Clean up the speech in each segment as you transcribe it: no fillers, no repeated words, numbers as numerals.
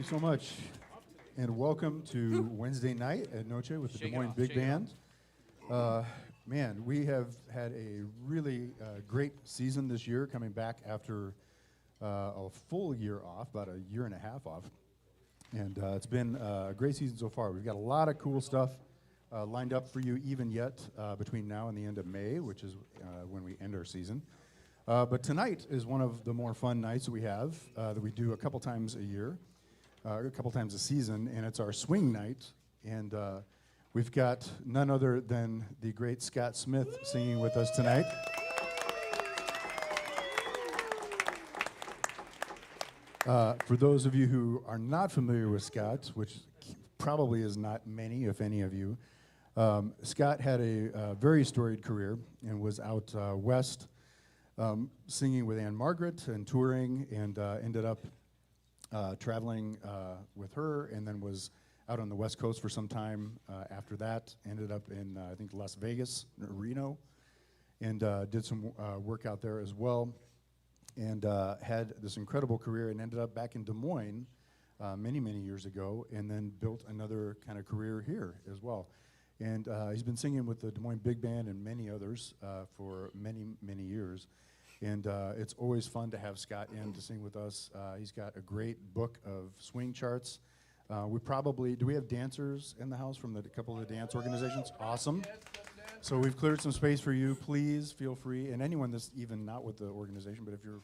you so much. And welcome to Wednesday night at Noce with the Des Moines Big Band. Man, we have had a really great season this year, coming back after a full year off, about a year and a half off. And it's been a great season so far. We've got a lot of cool stuff lined up for you even yet between now and the end of May, which is when we end our season. But tonight is one of the more fun nights we have that we do a couple times a year, a couple times a season, and it's our swing night. And we've got none other than the great Scott Smith singing with us tonight. For those of you who are not familiar with Scott, which probably is not many, if any of you, Scott had a very storied career and was out west singing with Ann Margaret and touring, and ended up traveling with her, and then was out on the West Coast for some time after that. Ended up in, I think, Las Vegas, Reno, and did some work out there as well. And had this incredible career and ended up back in Des Moines many, many years ago, and then built another kind of career here as well. And he's been singing with the Des Moines Big Band and many others for many, many years. And it's always fun to have Scott in to sing with us. He's got a great book of swing charts. Do we have dancers in the house from a couple of the dance organizations? Awesome. So we've cleared some space for you. Please feel free, and anyone that's even not with the organization, but if you're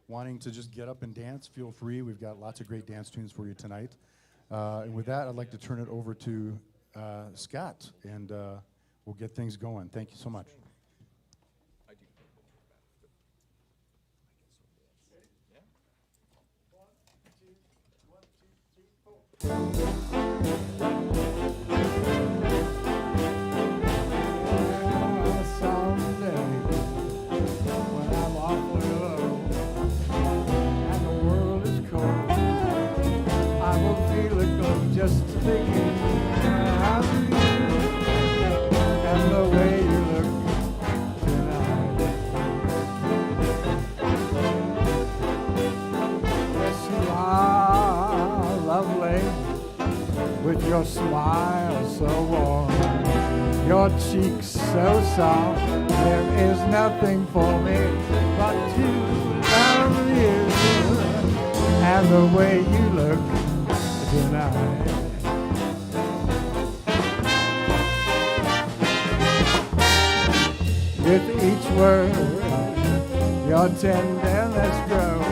wanting to just get up and dance, feel free. We've got lots of great dance tunes for you tonight. And with that, I'd like to turn it over to Scott, and we'll get things going. Thank you so much. Just thinking of you and the way you look tonight. Yes, you are lovely with your smile so warm, your cheeks so soft. There is nothing for me but to love you and the way you look tonight. With each word, your tenderness grows,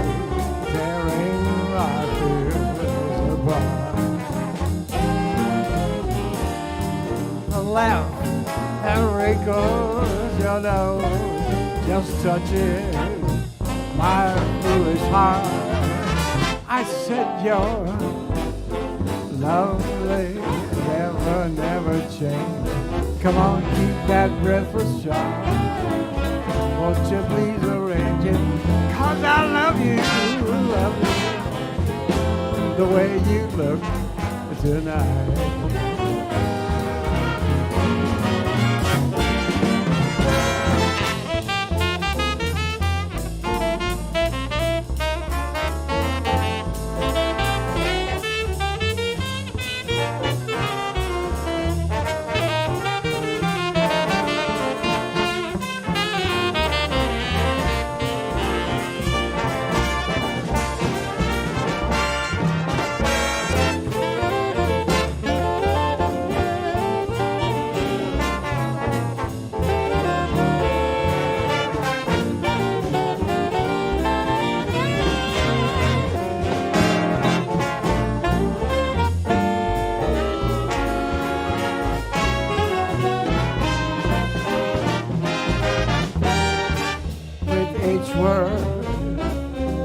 tearing my fears apart. A laugh that wrinkles your nose just touches my foolish heart. I said you're lovely, never, never change. Come on, keep that breathless charm. Won't you please arrange it? 'Cause I love you, the way you look tonight.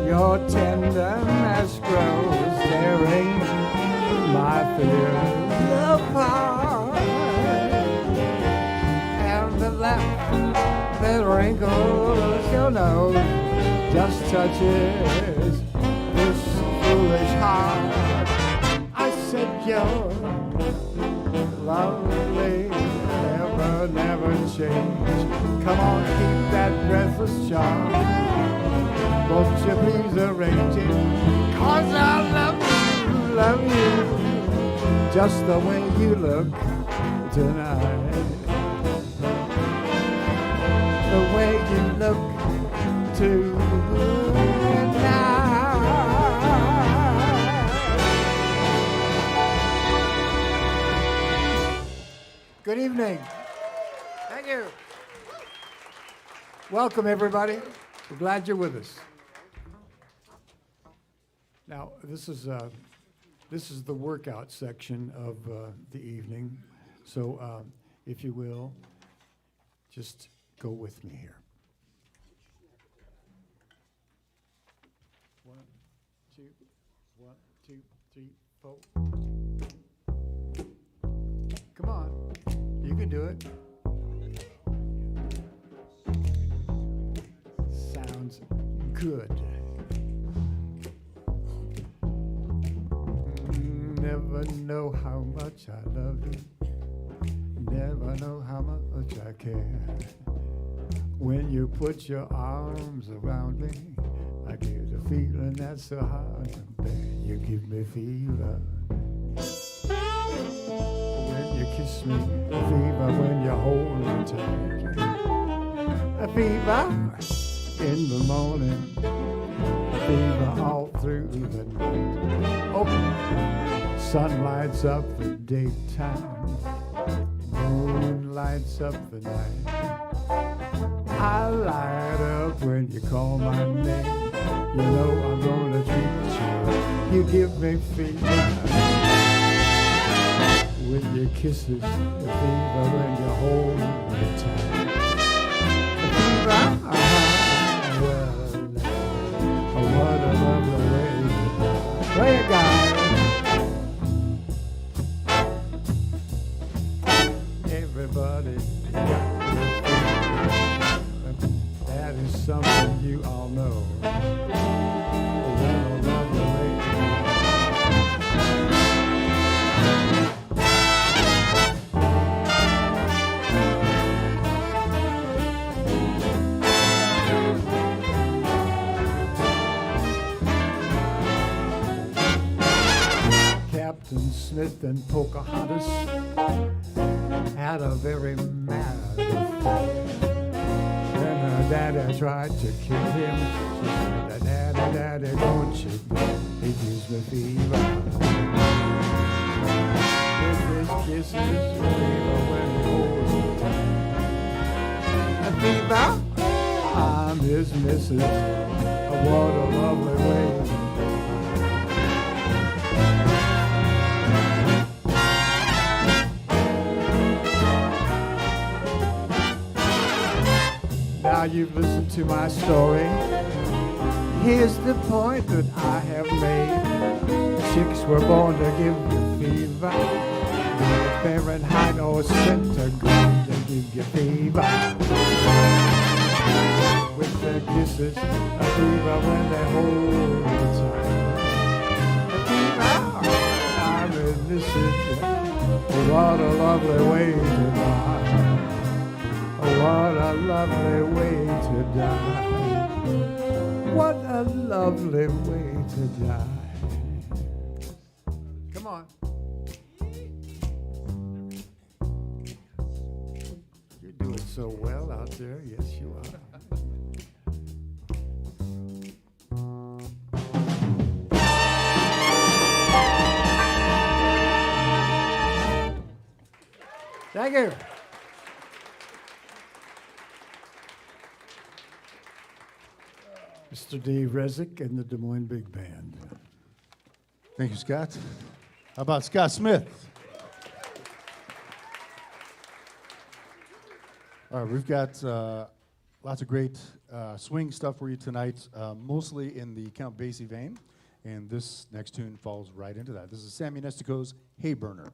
Your tenderness grows, tearing my fears apart. And the laugh that wrinkles your nose just touches this foolish heart. I said you're lovely, never, never change. Come on, keep that breathless charm. Won't you please arrange it? 'Cause I love love you just the way you look tonight. The way you look tonight. Good evening. Thank you. Welcome, everybody. We're glad you're with us. Now, this is the workout section of the evening. So, if you will, just go with me here. 1, 2, 1, 2, 3, 4. Come on, you can do it. Sounds good. Never know how much I love you. Never know how much I care. When you put your arms around me, I get a feeling that's so hard to bear. You give me fever when you kiss me, a fever when you hold me tight, a fever in the morning, a fever all through the night. Oh, sun lights up the daytime, moon lights up the night. I light up when you call my name. You know I'm gonna treat you right. You give me fever with your kisses, the fever when you hold me tight. The fever, well, what a lovely way to die. Play it, guys. Everybody got the fever. That is something you all know. What a lovely way to die. Captain Smith and Pocahontas had a very mad affair. When her daddy tried to kill him, she said, "Daddy, Daddy, don't you go? He gives me fever. With his kisses, fever when he holds me tight. A fever, I'm his missus. What a lovely way to die." Now you've listened to my story. Here's the point that I have made. Chicks were born to give you fever. Fahrenheit or centigrade, they give you fever. With their kisses, a fever when they hold you tight. A fever, I'm in this is what a lovely way to die. What a lovely way to die. What a lovely way to die. Come on. You're doing so well out there. Yes, you are. Thank you. Mr. Dave Rezek and the Des Moines Big Band. Thank you, Scott. How about Scott Smith? All right, we've got lots of great swing stuff for you tonight, mostly in the Count Basie vein, and this next tune falls right into that. This is Sammy Nestico's Hay Burner.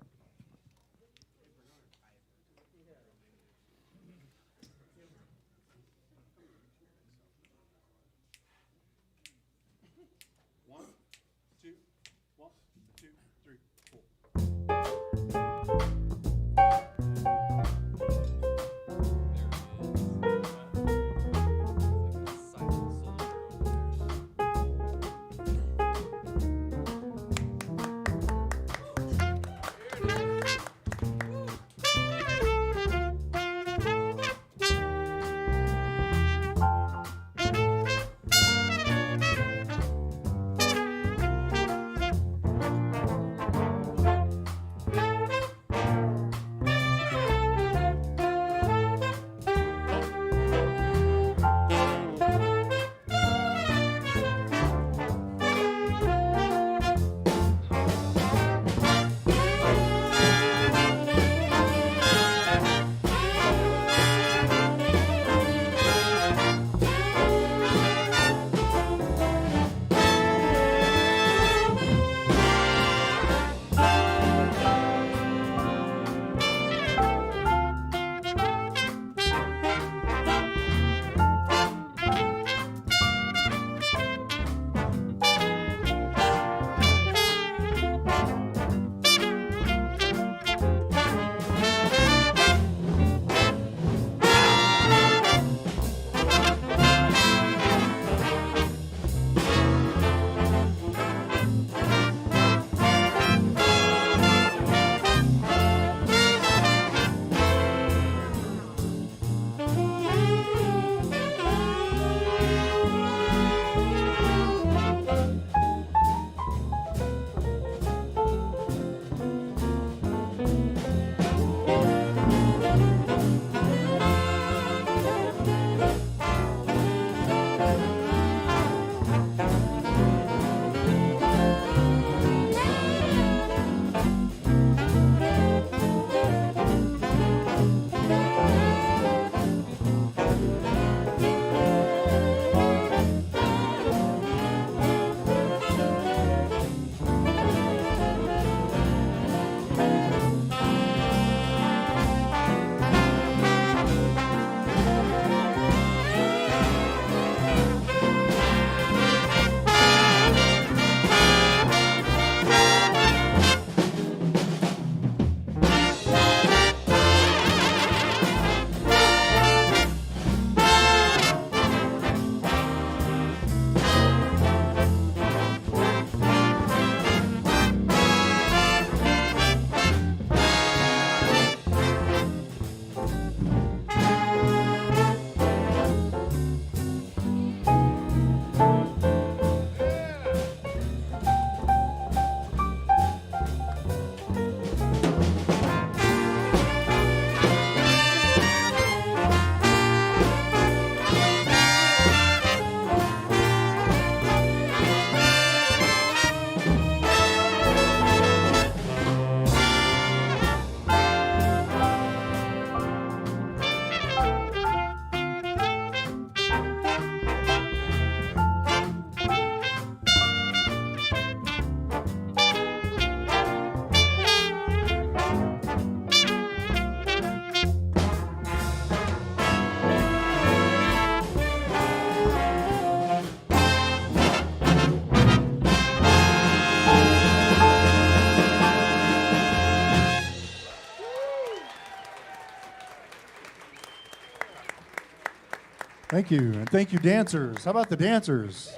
Thank you, and thank you, dancers. How about the dancers?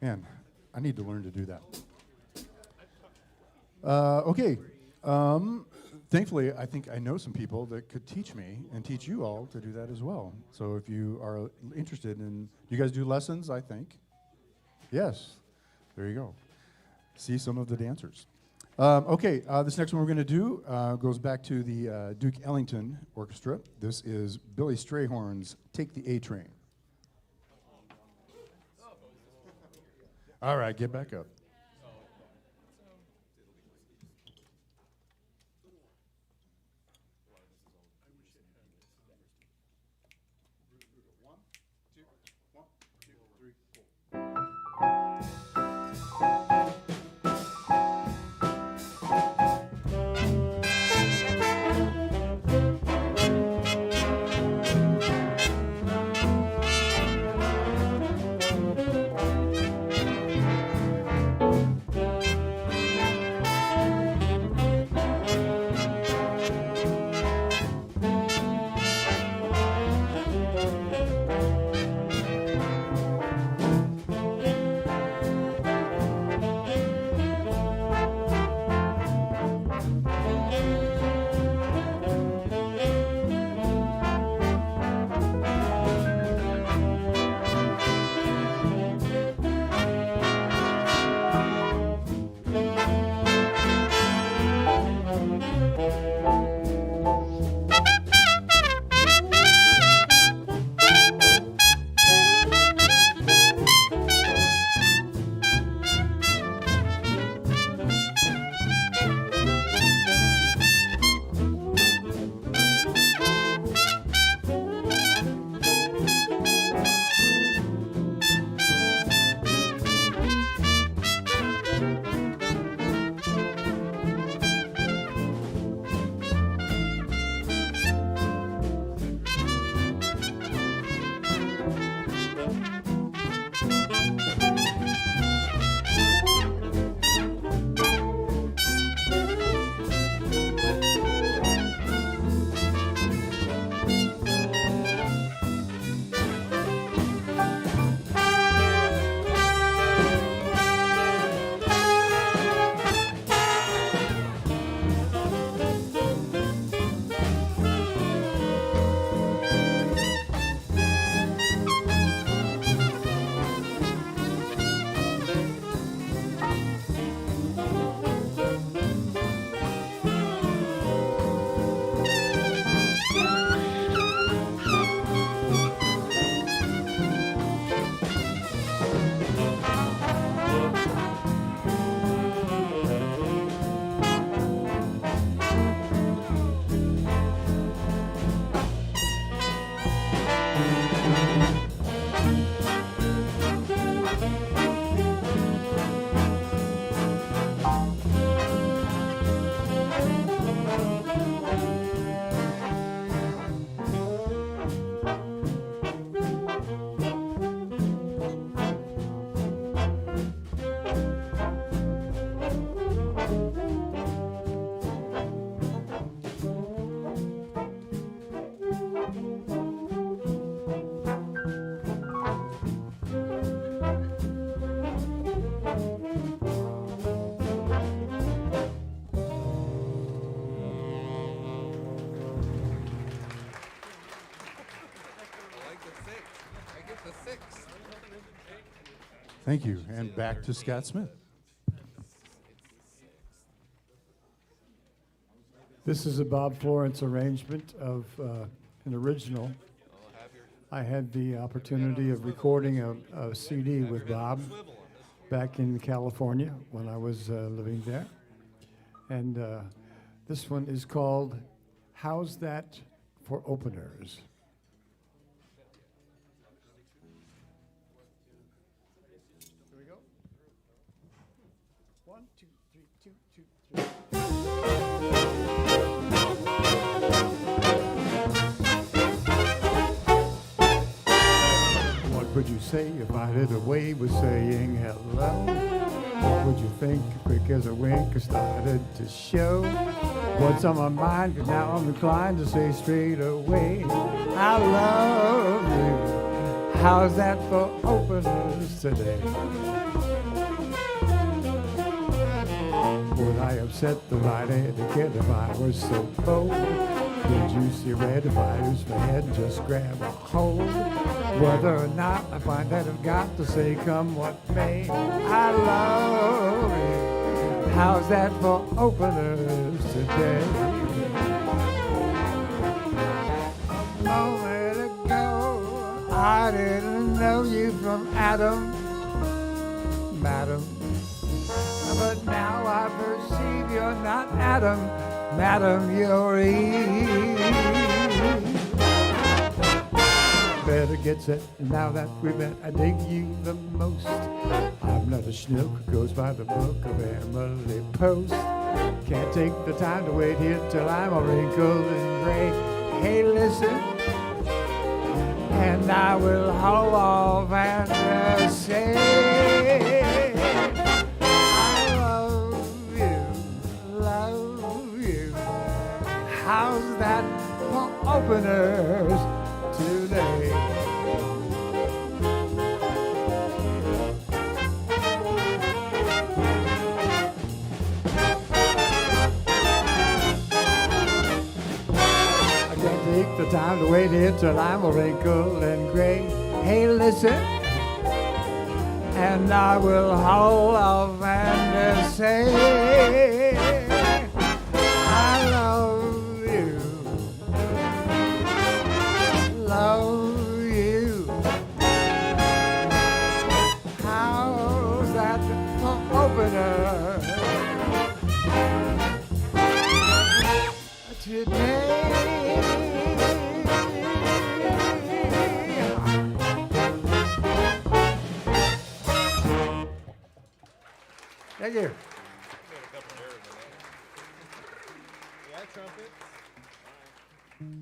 Man, I need to learn to do that. Okay. Thankfully, I think I know some people that could teach me and teach you all to do that as well. So if you are interested in, you guys do lessons, I think? Yes. There you go. See some of the dancers. Okay, this next one we're going to do goes back to the Duke Ellington Orchestra. This is Billy Strayhorn's Take the A Train. All right, get back up. Thank you, and back to Scott Smith. This is a Bob Florence arrangement of an original. I had the opportunity of recording a CD with Bob back in California when I was living there. And this one is called How's That for Openers? Here we go. 1, 2, 3, 2, 2, 3. What would you say if I did away with saying hello? What would you think, quick as a wink, I started to show? what's on my mind, 'cause now I'm inclined to say straight away, I love you. How's that for openers today? Would I upset the right etiquette if I was so bold? Would you see red if I use my head and just grab a hold? Whether or not I find that I've got to say, come what may, I love you. How's that for openers today? A moment ago, I didn't know you from Adam, madam. But now I perceive you're not Adam, madam, you're Eve. Better get set now that we've met. I dig you the most. I'm not a schnook who goes by the book of Emily Post. Can't take the time to wait here till I'm all wrinkled and gray. Hey, listen, and I will haul off and say, how's that for openers today? I can't take the time to wait here till I'm a wrinkled and gray. Hey, listen, and I will haul off and say, I love you. How's that for opener today? Thank you.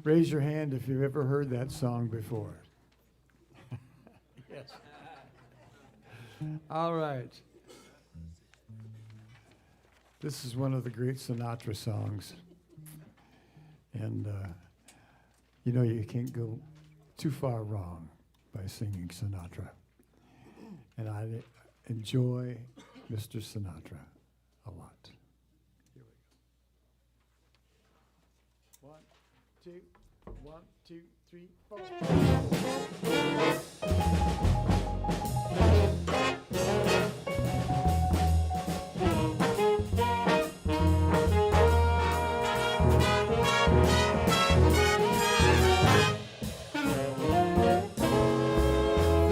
Raise your hand if you've ever heard that song before. Yes. All right. This is one of the great Sinatra songs. And, you know, you can't go too far wrong by singing Sinatra. And I enjoy Mr. Sinatra a lot. Here we go. 1, 2, 3, 4.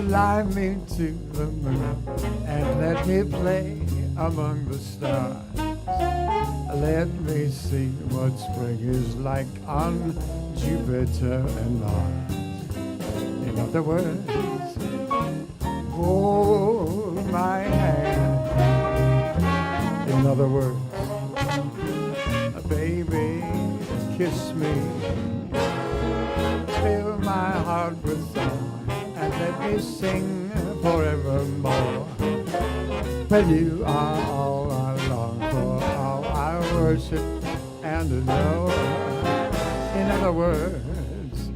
Fly me to the moon and let me play among the stars. Let me see what spring is like on Jupiter and Mars. In other words, hold my hand. In other words, baby, kiss me. Fill my heart with song and let me sing forevermore. Well, you are all I long for, all I worship and adore. In other words,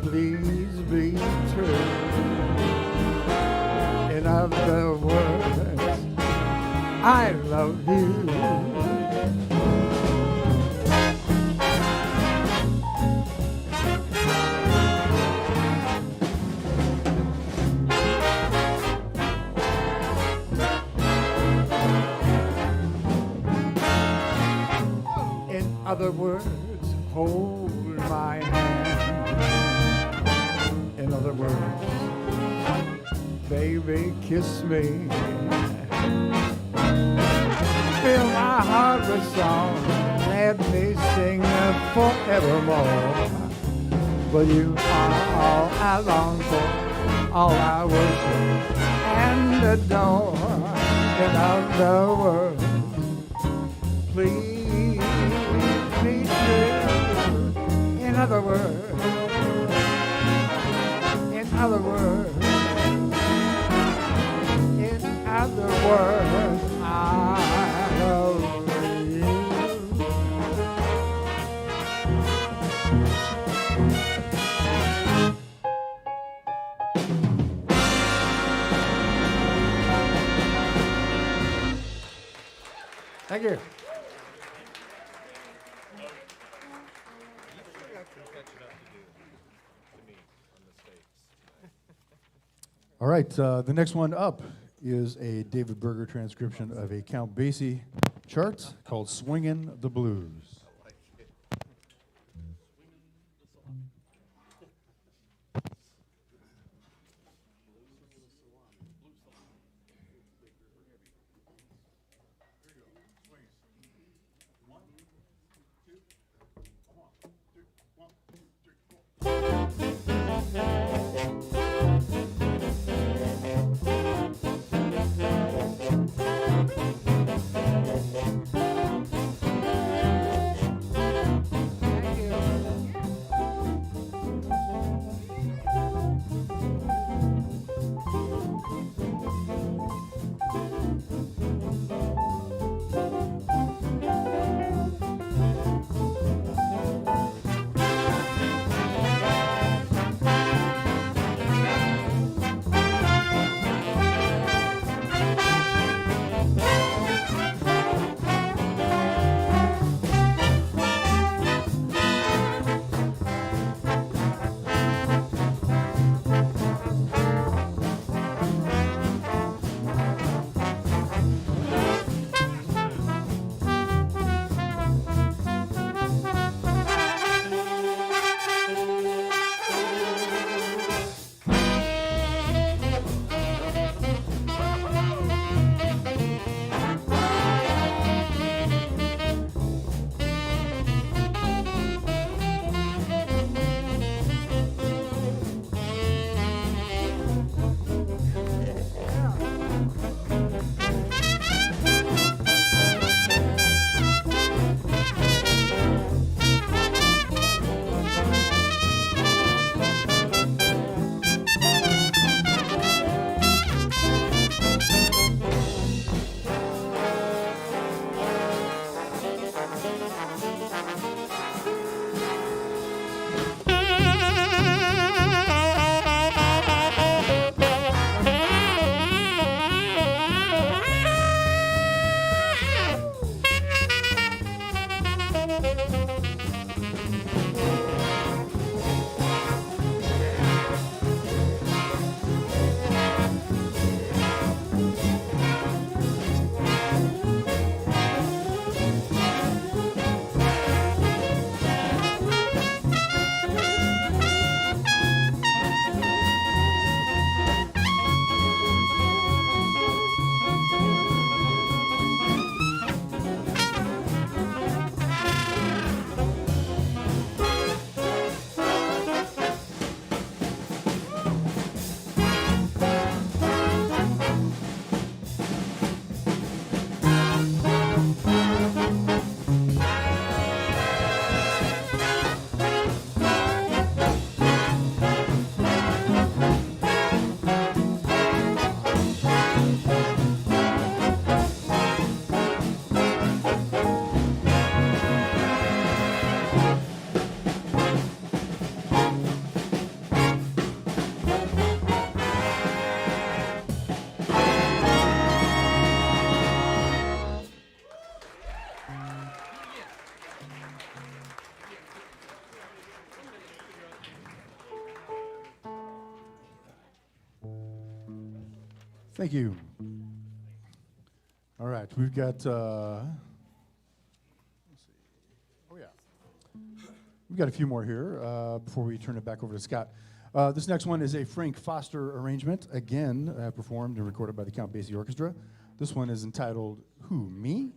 please be true. In other words, I love you. In other words, hold my hand. In other words, baby, kiss me. Fill my heart with song, let me sing forevermore. But you are all I long for, all I worship and adore. In other words, please be true. In other words, in other words, in other words, I love you. Thank you. All right, the next one up is a David Berger transcription of a Count Basie chart called Swingin' the Blues. Thank you. All right, we've got, let's see. Oh, yeah. We've got a few more here before we turn it back over to Scott. This next one is a Frank Foster arrangement, again, performed and recorded by the Count Basie Orchestra. This one is entitled, Who, Me?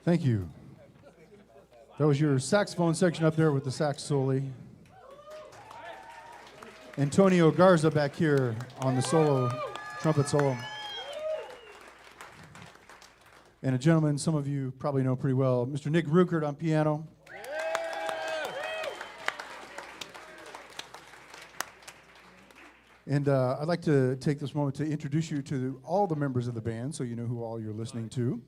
Thank you. That was your saxophone section up there with the sax soli. Antonio Garza back here on the solo, trumpet solo. And a gentleman some of you probably know pretty well, Mr. Nick Ruckert on piano. And I'd like to take this moment to introduce you to all the members of the band so you know who all you're listening to.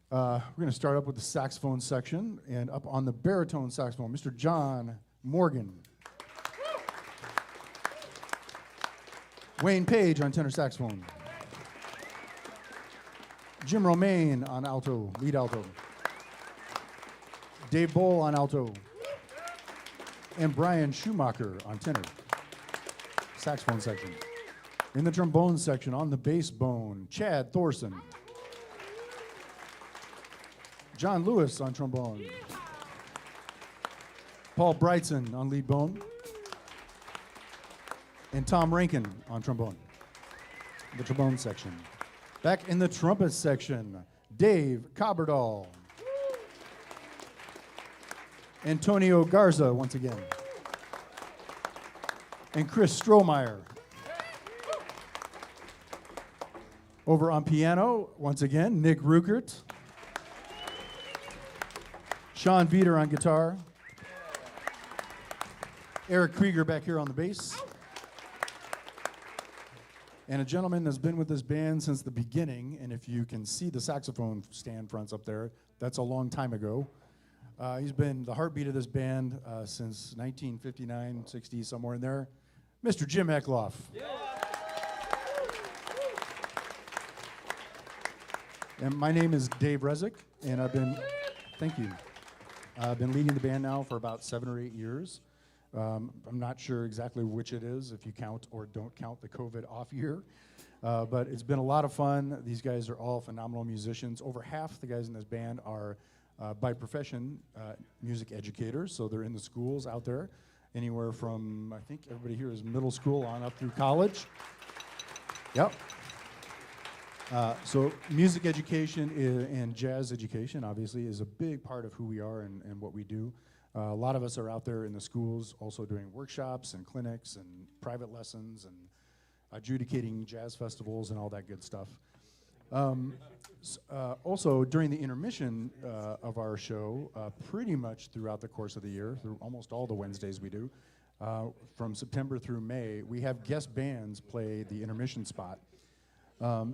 We're going to start up with the saxophone section, and up on the baritone saxophone, Mr. John Morgan. Wayne Page on tenor saxophone. Jim Romaine on alto, lead alto. Dave Bowl on alto. And Brian Schumacher on tenor, saxophone section. In the trombone section, on the bass bone, Chad Thorson. John Lewis on trombone. Paul Brightson on lead bone. And Tom Rankin on trombone, the trombone section. Back in the trumpet section, Dave Cobberdahl. Antonio Garza once again. And Chris Strohmeyer. Over on piano, once again, Nick Ruckert. Sean Veeder on guitar. Eric Krieger back here on the bass. And a gentleman that's been with this band since the beginning, and if you can see the saxophone stand fronts up there, that's a long time ago. He's been the heartbeat of this band since 1959, 60, somewhere in there. Mr. Jim Eckloff. Yeah. And my name is Dave Rezek, and thank you. I've been leading the band now for about 7 or 8 years. I'm not sure exactly which it is, if you count or don't count the COVID off year. But it's been a lot of fun. These guys are all phenomenal musicians. Over half the guys in this band are, by profession, music educators. So they're in the schools out there, anywhere from, I think everybody here is middle school on up through college. Yep. So music education and jazz education, obviously, is a big part of who we are and what we do. A lot of us are out there in the schools also doing workshops and clinics and private lessons and adjudicating jazz festivals and all that good stuff. Also, during the intermission of our show, pretty much throughout the course of the year, through almost all the Wednesdays we do, from September through May, we have guest bands play the intermission spot. I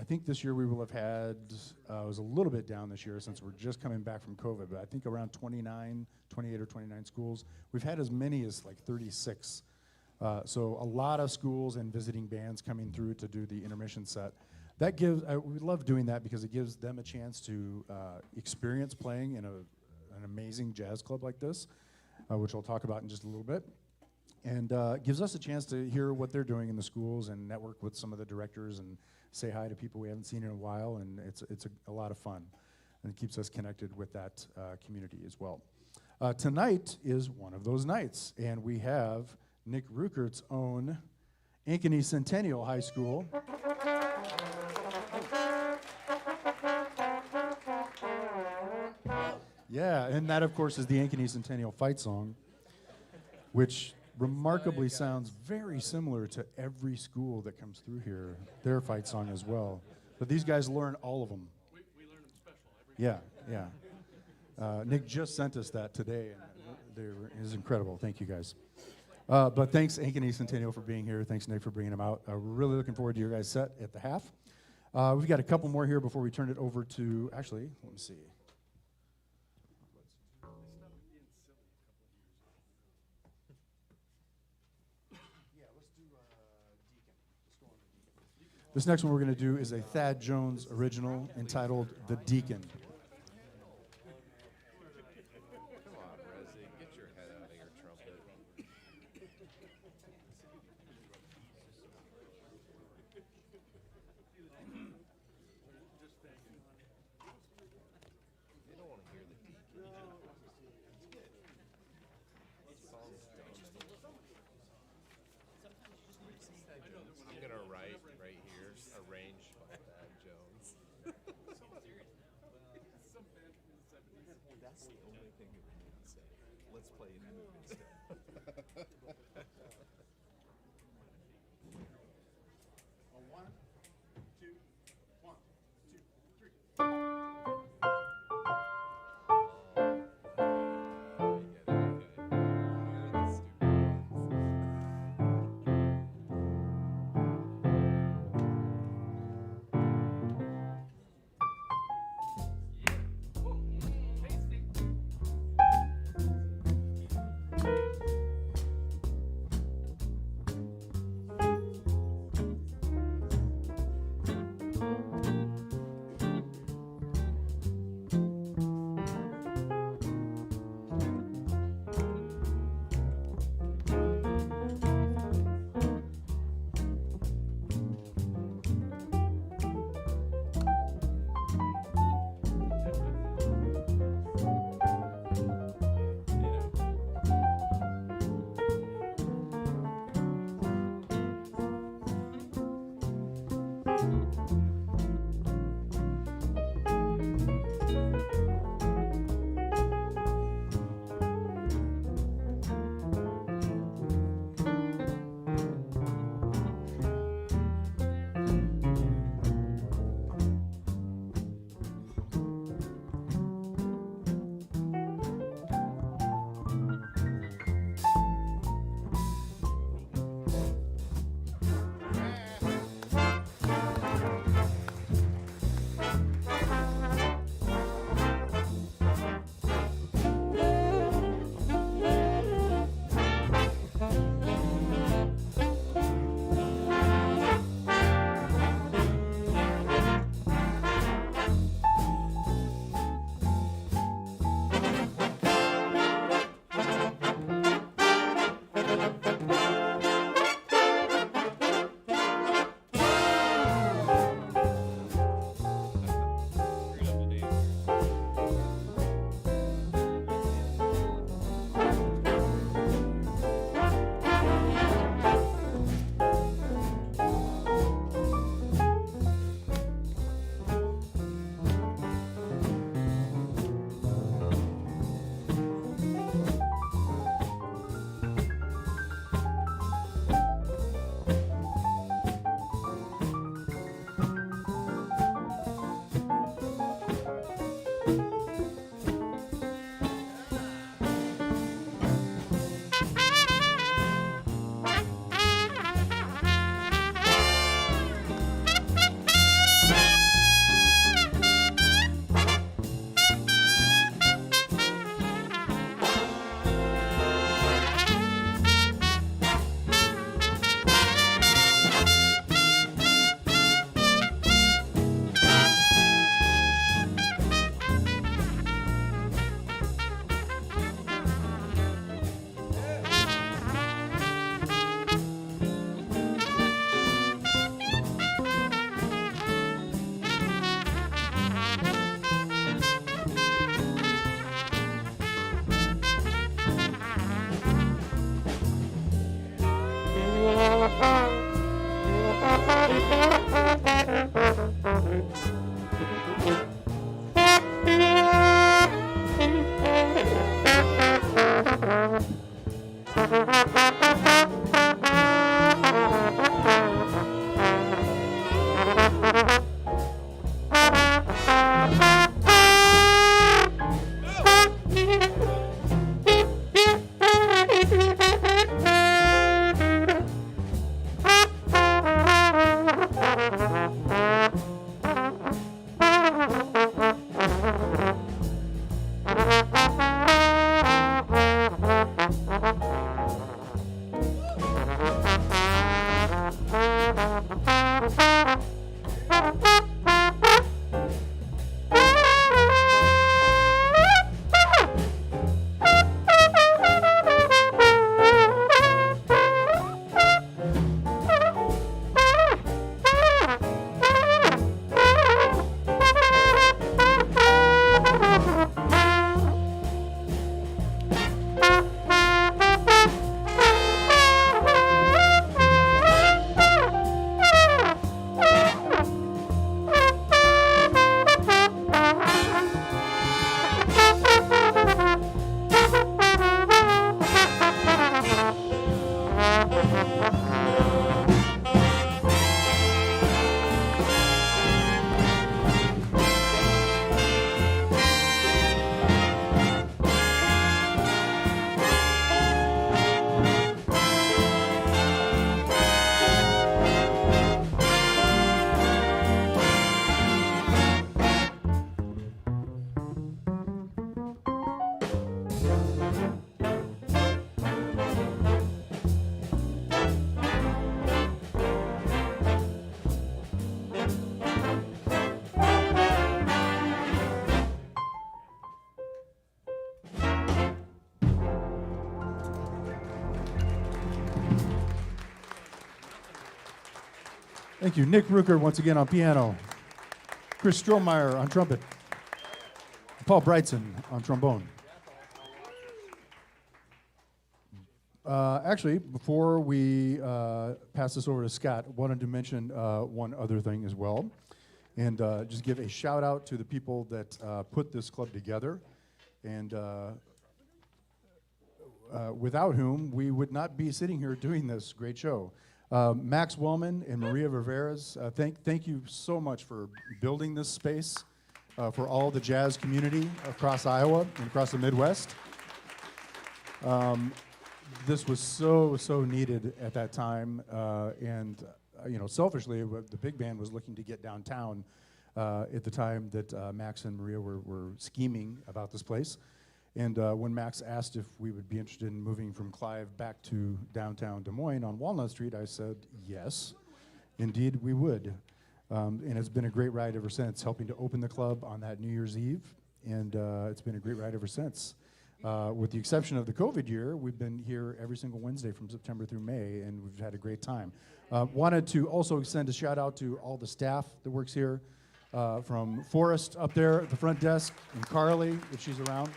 think this year we will have had, it was a little bit down this year since we're just coming back from COVID, but I think around 28 or 29 schools. We've had as many as like 36. So a lot of schools and visiting bands coming through to do the intermission set. That gives, we love doing that because it gives them a chance to experience playing in an amazing jazz club like this, which I'll talk about in just a little bit. And gives us a chance to hear what they're doing in the schools and network with some of the directors and say hi to people we haven't seen in a while, and it's a lot of fun. And it keeps us connected with that community as well. Tonight is one of those nights, and we have Nick Ruckert's own Ankeny Centennial High School. Yeah, and that, of course, is the Ankeny Centennial Fight Song, which remarkably sounds very similar to every school that comes through here, their fight song as well. But these guys learn all of them. We learn them special every Yeah, yeah. Nick just sent us that today, and it is incredible. Thank you, guys. But thanks, Ankeny Centennial, for being here. Thanks, Nick, for bringing them out. We're really looking forward to your guys' set at the half. We've got a couple more here before we turn it over to, actually, let me see. This next one we're going to do is a Thad Jones original entitled The Deacon. Come on, Rezek, get your head out of your trumpet. They don't want to hear the deacon. I'm going to write right here, arranged by Thad Jones. That's the only thing that we need to say. Let's play in the movie instead. One, two, one, two, three. Thank you. Nick Rucker once again on piano. Chris Strohmeyer on trumpet. Paul Brightson on trombone. Actually, before we pass this over to Scott, wanted to mention one other thing as well, and just give a shout out to the people that put this club together, and without whom we would not be sitting here doing this great show. Max Wellman and Maria Riveras, thank you so much for building this space for all the jazz community across Iowa and across the Midwest. This was so needed at that time, and selfishly, the big band was looking to get downtown at the time that Max and Maria were scheming about this place. And when Max asked if we would be interested in moving from Clive back to downtown Des Moines on Walnut Street, I said yes, indeed we would. And it's been a great ride ever since, helping to open the club on that New Year's Eve, and it's been a great ride ever since. With the exception of the COVID year, we've been here every single Wednesday from September through May, and we've had a great time. Wanted to also extend a shout out to all the staff that works here, from Forrest up there at the front desk, and Carly, if she's around,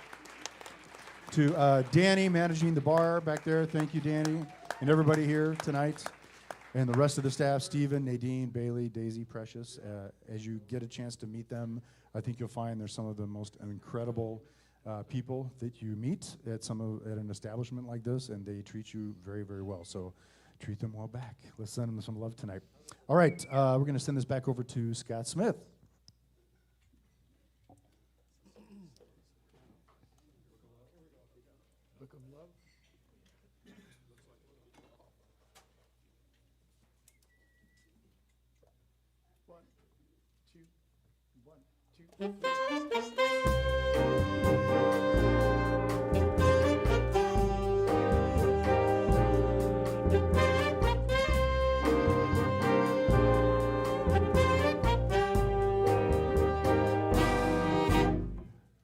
to Danny managing the bar back there. Thank you, Danny, and everybody here tonight, and the rest of the staff, Stephen, Nadine, Bailey, Daisy, Precious. As you get a chance to meet them, I think you'll find they're some of the most incredible people that you meet at an establishment like this, and they treat you very, very well. So treat them well back. Let's send them some love tonight. All right, we're going to send this back over to Scott Smith.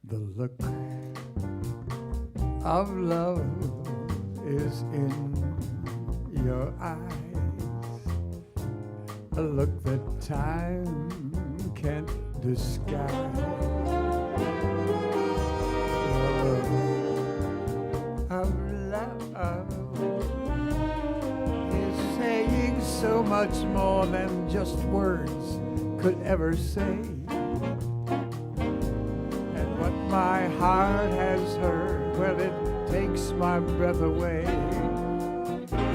The look of love is in your eyes, a look that time can't disguise. The look of love is saying so much more than just words could ever say. My heart has heard, well, it takes my breath away.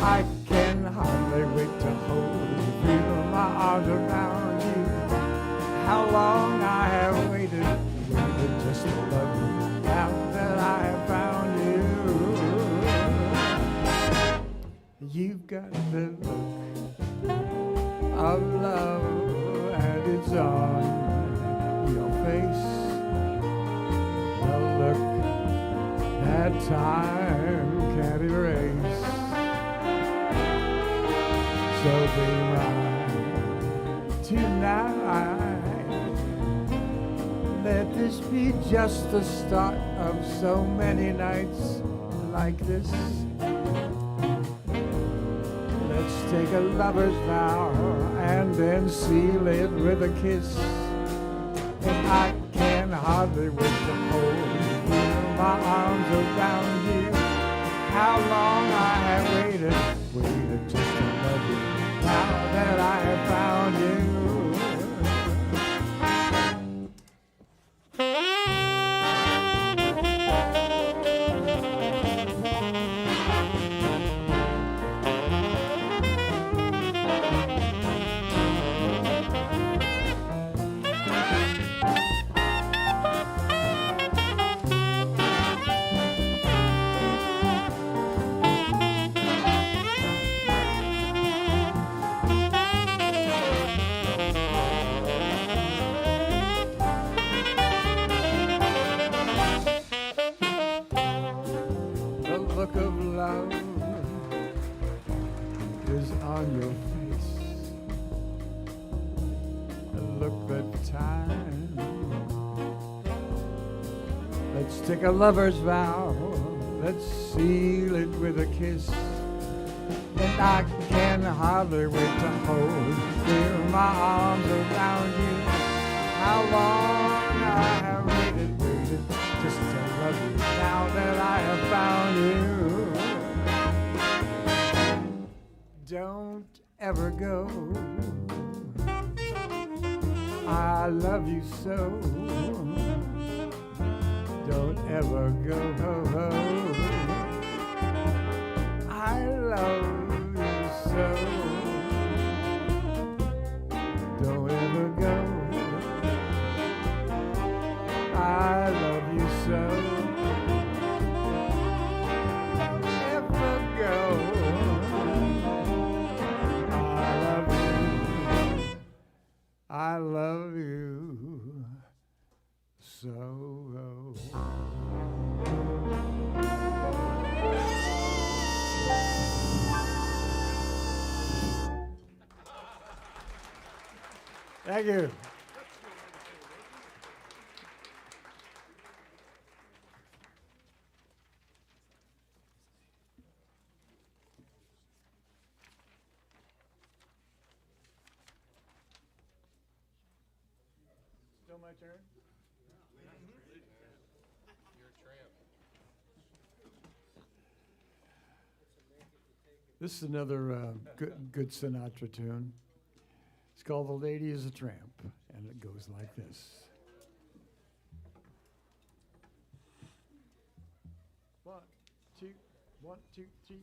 I can hardly wait to hold you, feel my arms around you. How long I have waited just to love you, now that I have found you. You've got the look of love, and it's on your face. That time can't erase. So be mine tonight. Let this be just the start of so many nights like this. Let's take a lover's vow and then seal it with a kiss. And I can hardly wait to hold my arms around you. How long I have waited just to love you, now that I have found you. Let's take a lover's vow. Let's seal it with a kiss. And I can hardly wait to hold you, my arms around you. How long I have waited just to love you now that I have found you. Don't ever go. I love you so. Don't ever go. I love you so. Don't ever go. I love you so. Ever go. I love you so. Thank you. Still my turn? You're a tramp. This is another good Sinatra tune. It's called "The Lady is a Tramp," and it goes like this. 1, 2, 1, 2, 3.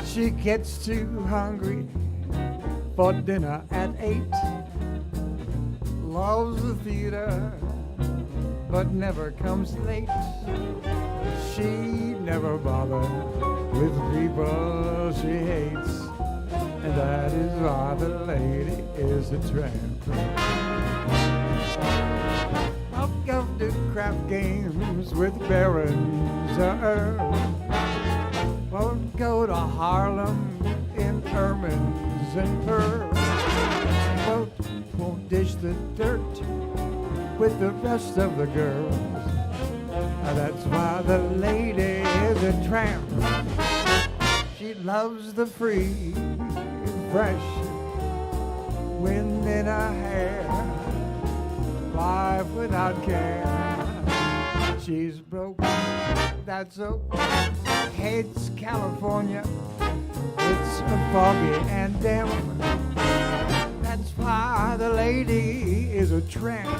She gets too hungry for dinner at 8. Loves the theater, but never comes late. She never bothers with people she hates, and that is why the lady is a tramp. I'll go to craft games with barons of earth. Won't go to Harlem in ermines and pearls. Won't dish the dirt with the rest of the girls. That's why the lady is a tramp. She loves the free, fresh wind in her hair, life without care. She's broke, that's okay. Hates California, it's foggy and dim. That's why the lady is a tramp.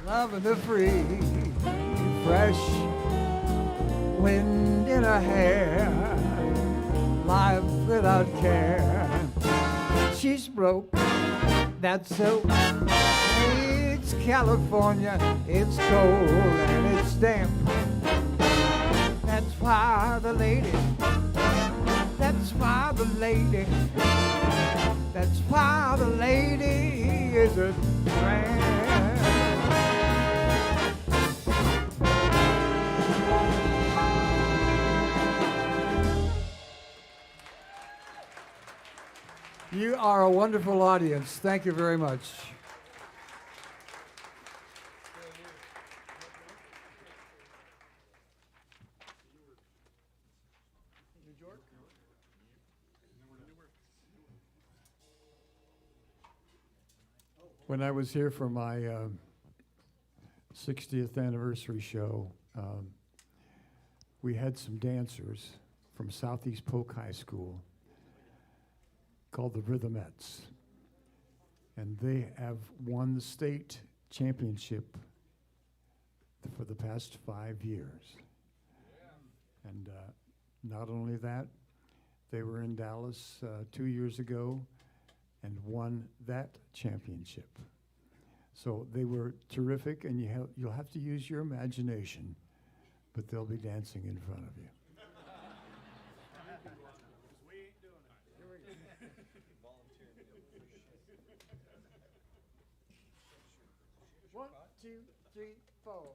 Loving the free, fresh wind in her hair, life without care. She's broke, that's so. It's California, it's cold and it's damp. That's why the lady, that's why the lady, that's why the lady is a tramp. You are a wonderful audience. Thank you very much. When I was here for my 60th anniversary show, we had some dancers from Southeast Polk High School called the Rhythmettes. And they have won the state championship for the past 5 years. And not only that, they were in Dallas 2 years ago and won that championship. So they were terrific, and you'll have to use your imagination, but they'll be dancing in front of you. 1, 2, 3, 4.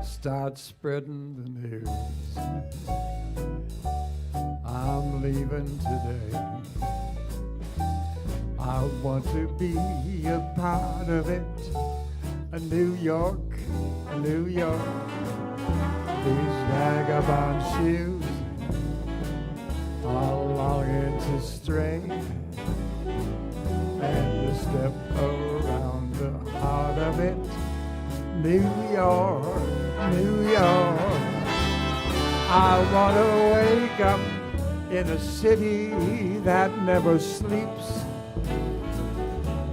Start spreading the news. I'm leaving today. I want to be a part of it. New York, New York. These vagabond shoes are longing to stray and to step around the heart of it. New York, New York. I want to wake up in a city that never sleeps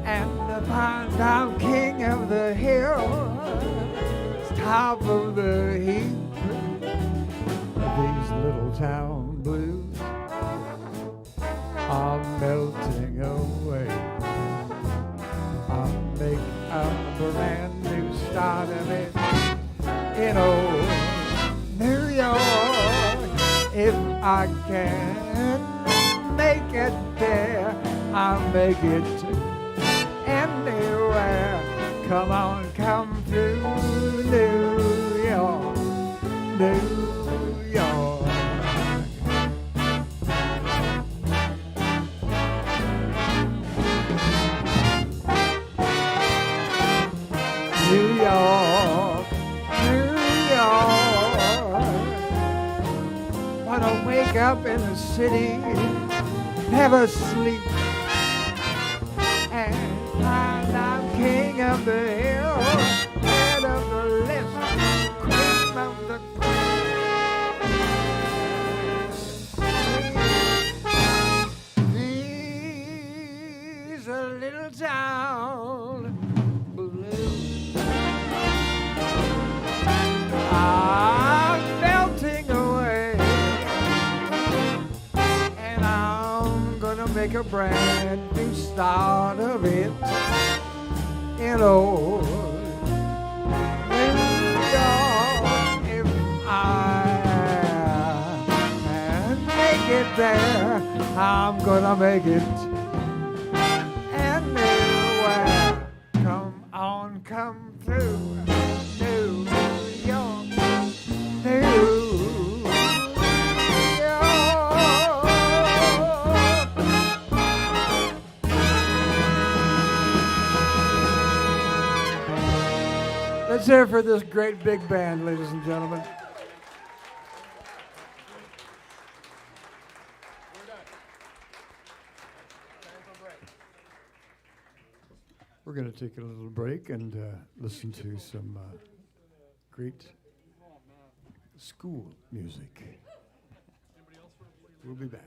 and to find I'm king of the hill, top of the heap. These little town blues are melting away. I'll make a brand new start of it in old New York. If I can make it there, I'll make it anywhere. Come on, come through New York, New York. New York, New York. Wanna wake up in the city, never sleep, and find I'm king of the hill, head of the list, cream of the cream. These are little town blues. I'm melting away, and I'm gonna make a brand new start of it in old New York. If I can make it there, I'm gonna make it anywhere. Come on, come through New York, New York. Let's hear it for this great big band, ladies and gentlemen. We're going to take a little break and listen to some great school music. We'll be back.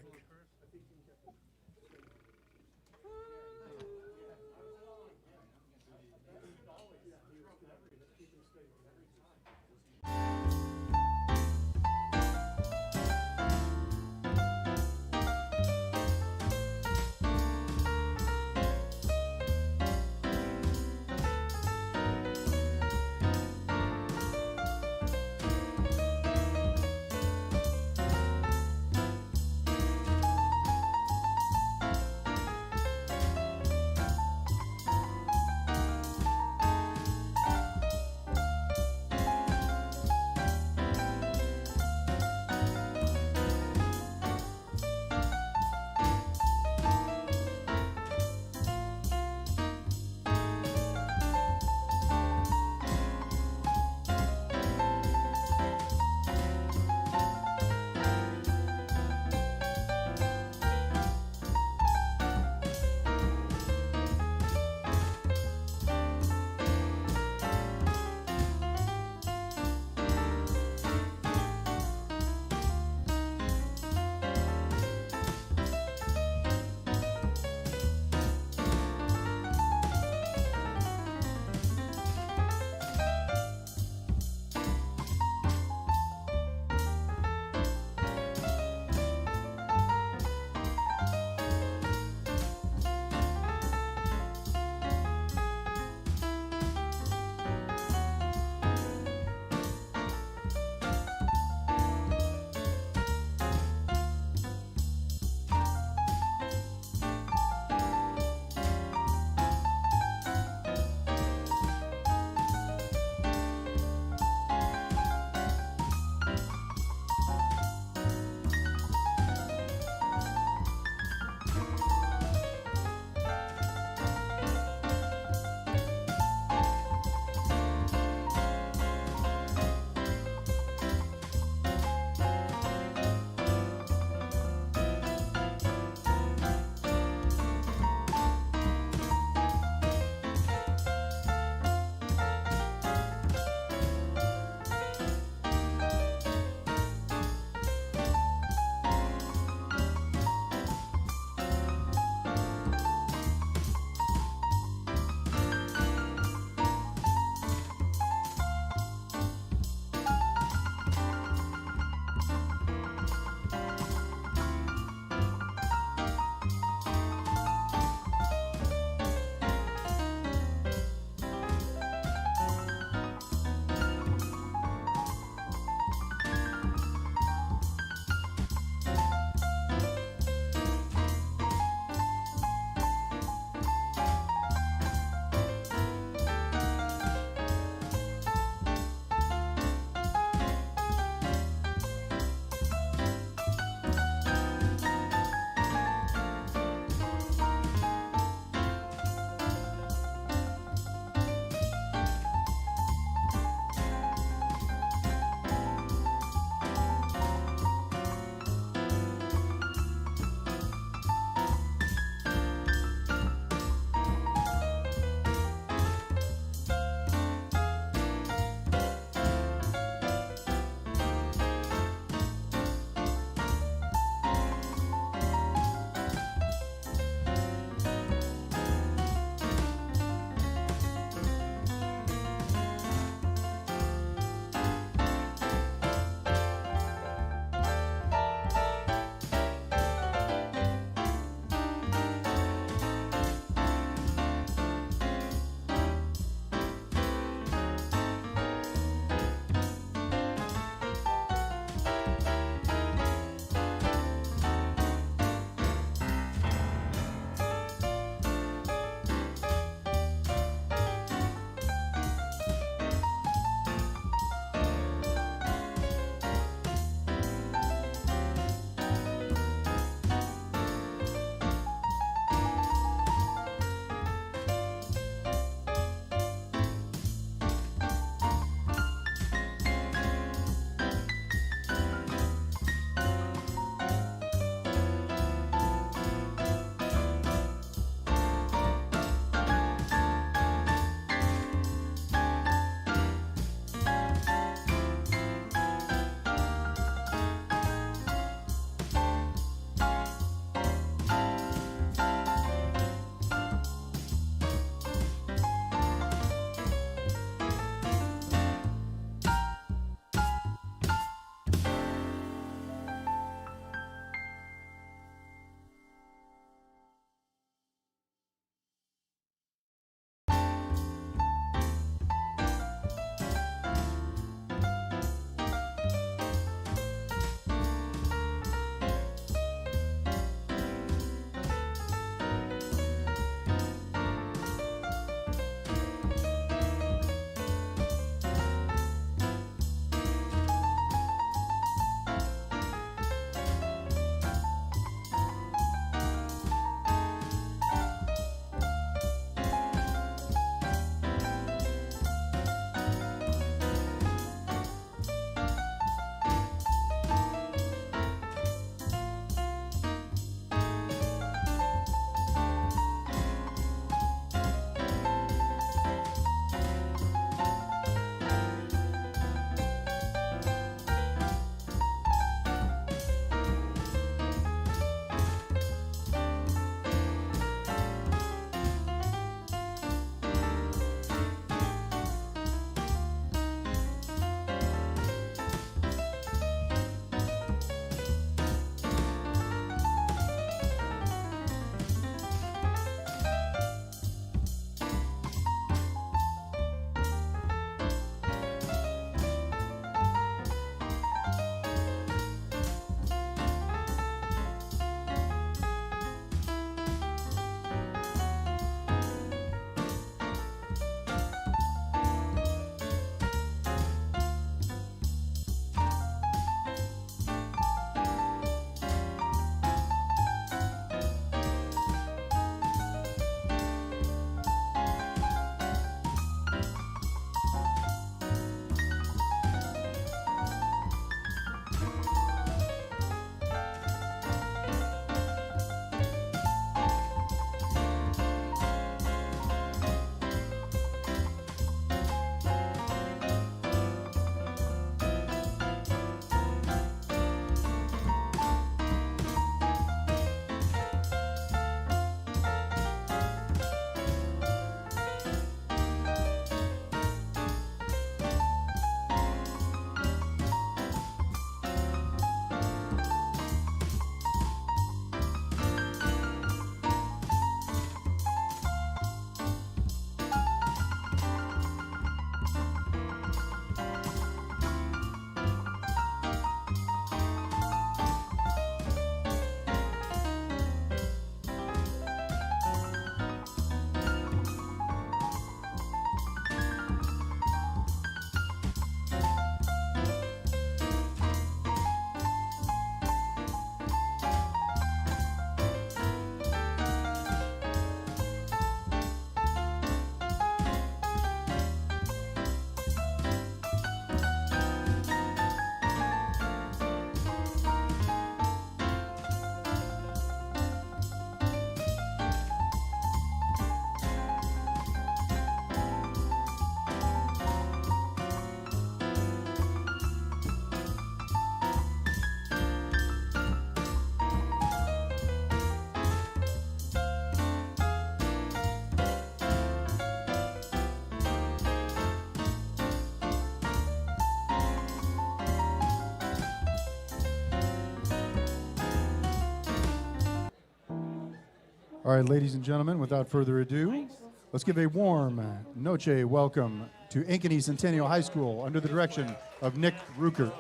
All right, ladies and gentlemen, without further ado, let's give a warm Noce welcome to Ankeny Centennial High School under the direction of Nick Ruckert.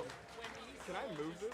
Can I move this?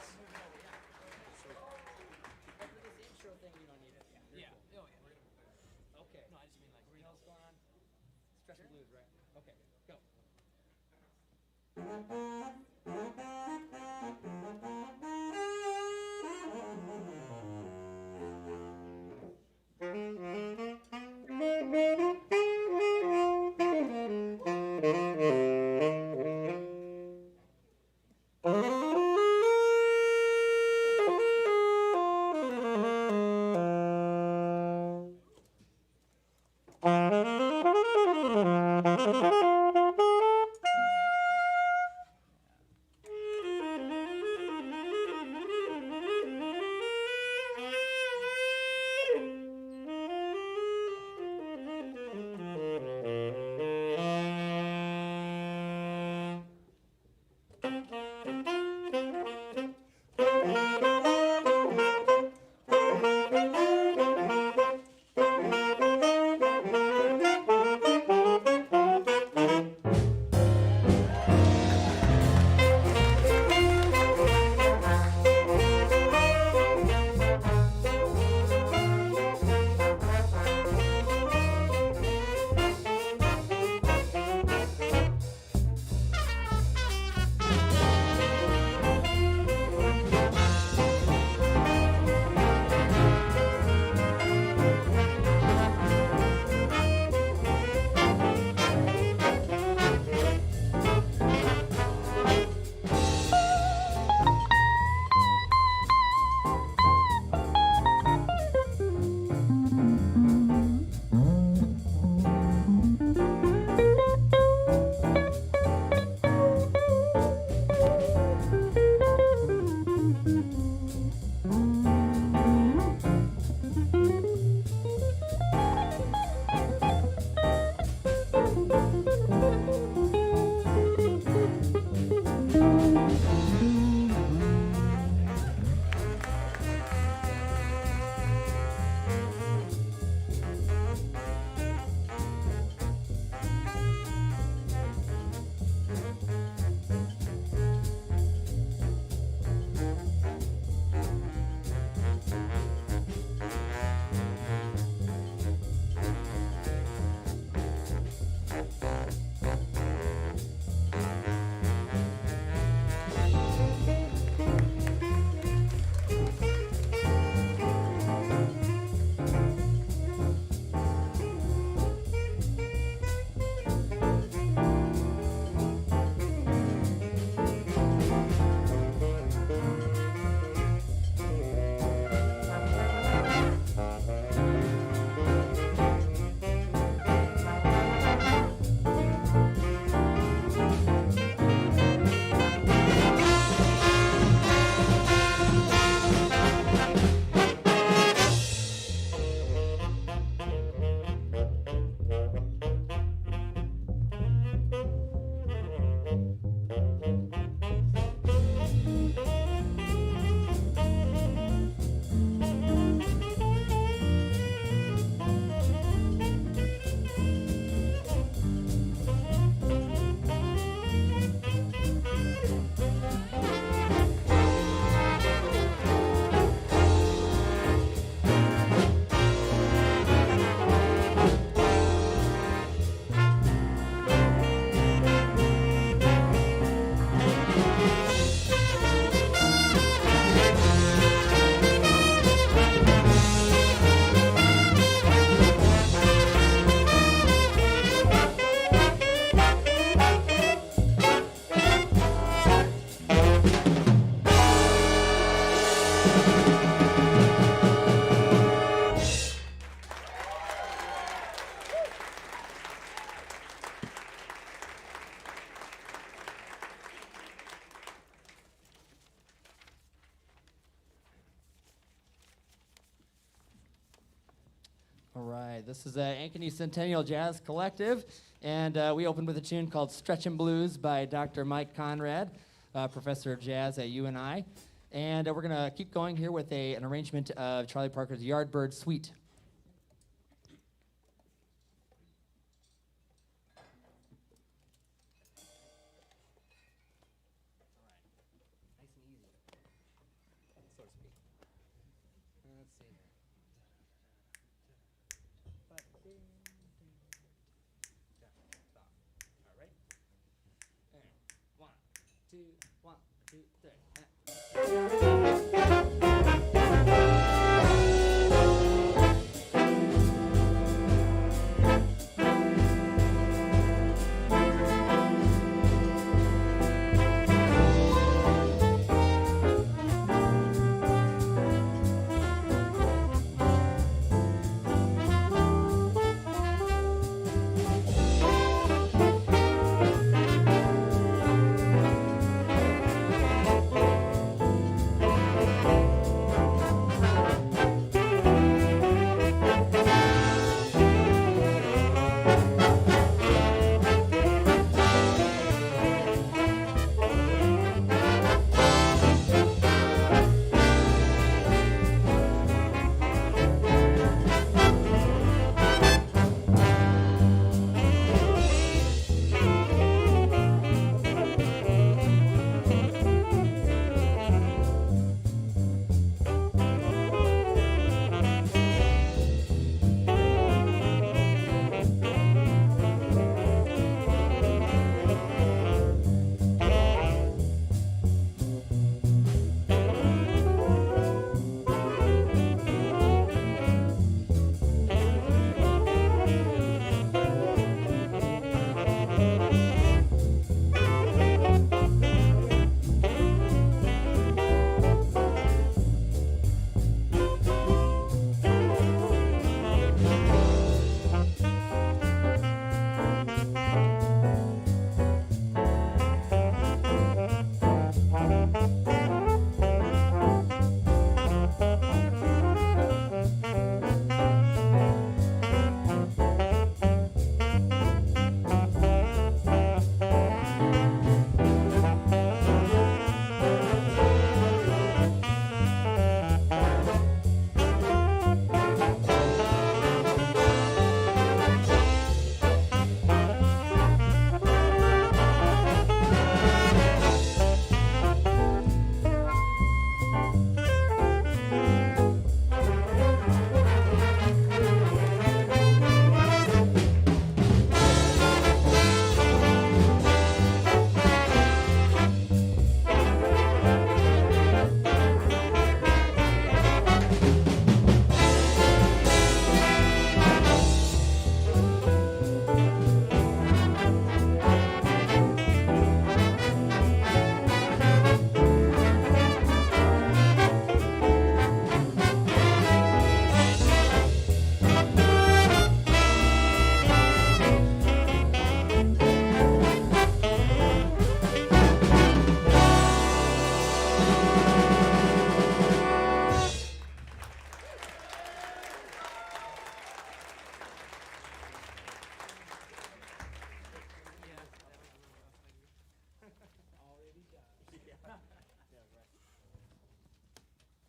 All right, this is Ankeny Centennial Jazz Collective, and we opened with a tune called Stretchin' Blues by Dr. Mike Conrad, professor of jazz at UNI. And we're going to keep going here with an arrangement of Charlie Parker's Yardbird Suite. All right. And 1, 2, 1, 2, 3.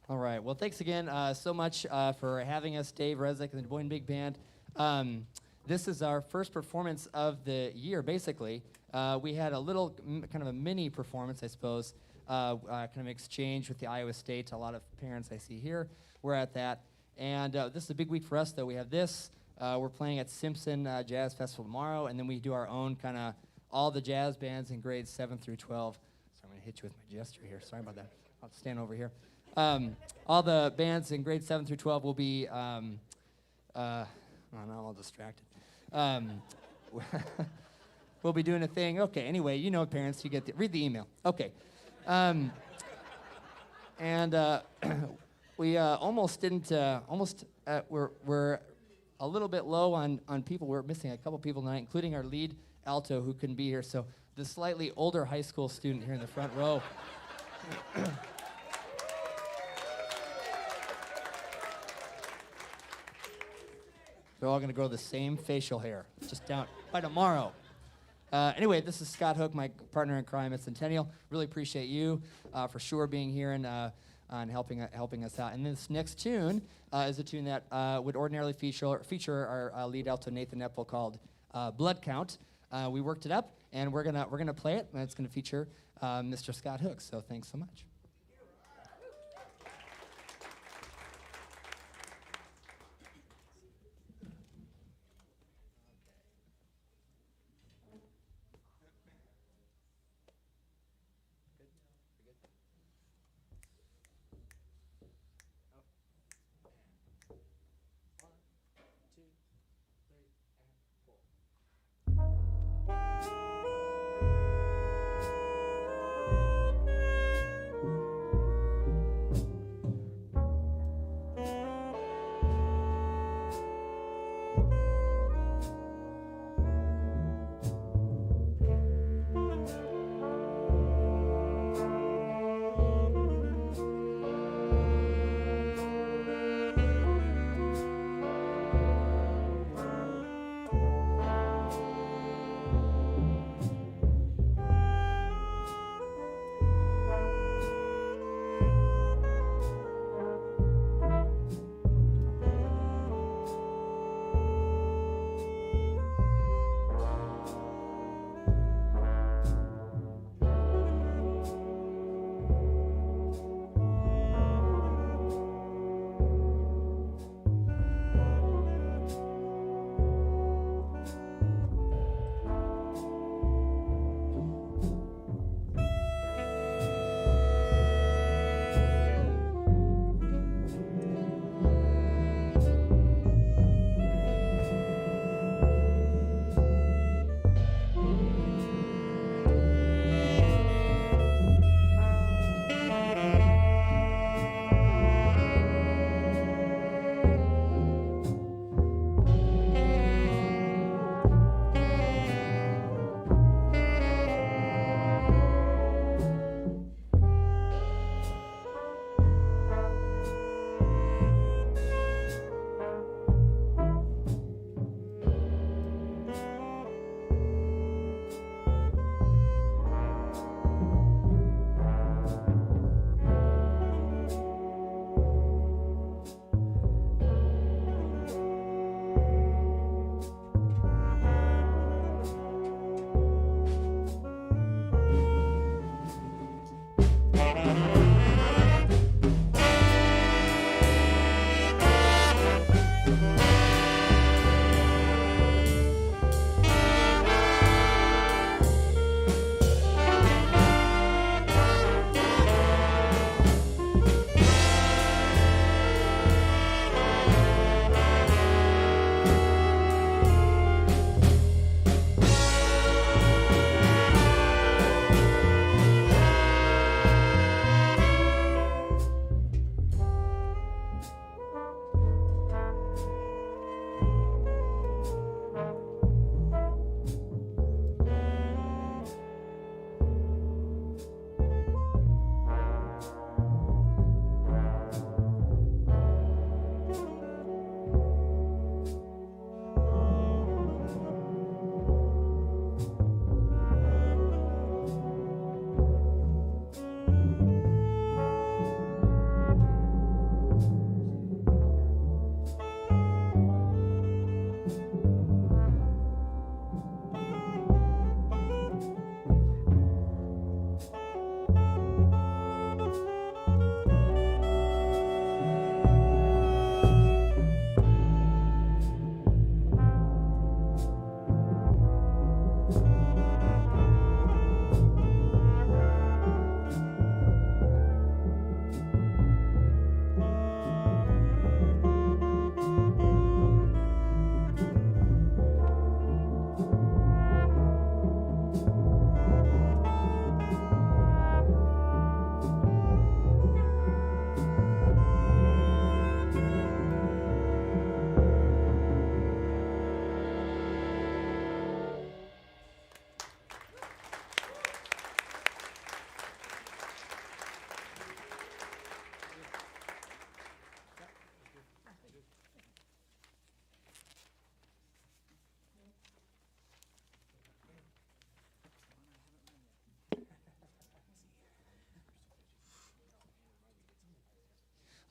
All right. Well, thanks again so much for having us, Dave Rezek and the Des Moines Big Band. This is our first performance of the year, basically. We had a little kind of a mini performance, I suppose, kind of exchange with the Iowa State. A lot of parents I see here were at that. And this is a big week for us, though. We have this. We're playing at Simpson Jazz Festival tomorrow, and then we do our own kind of all the jazz bands in grades 7 through 12. So I'm going to hit you with my gesture here. Sorry about that. I'll stand over here. All the bands in grades 7 through 12 will be, oh, no, I'm all distracted. We'll be doing a thing. Okay, anyway, you know, parents, you get read the email. Okay. We almost didn't, we're a little bit low on people. We're missing a couple people tonight, including our lead alto who couldn't be here. So the slightly older high school student here in the front row. They're all going to grow the same facial hair, just down by tomorrow. Anyway, this is Scott Hook, my partner in crime at Centennial. Really appreciate you for sure being here and helping us out. And this next tune is a tune that would ordinarily feature our lead alto Nathan Epple called "Blood Count." We worked it up, and we're gonna play it, and it's gonna feature Mr. Scott Hook. So thanks so much.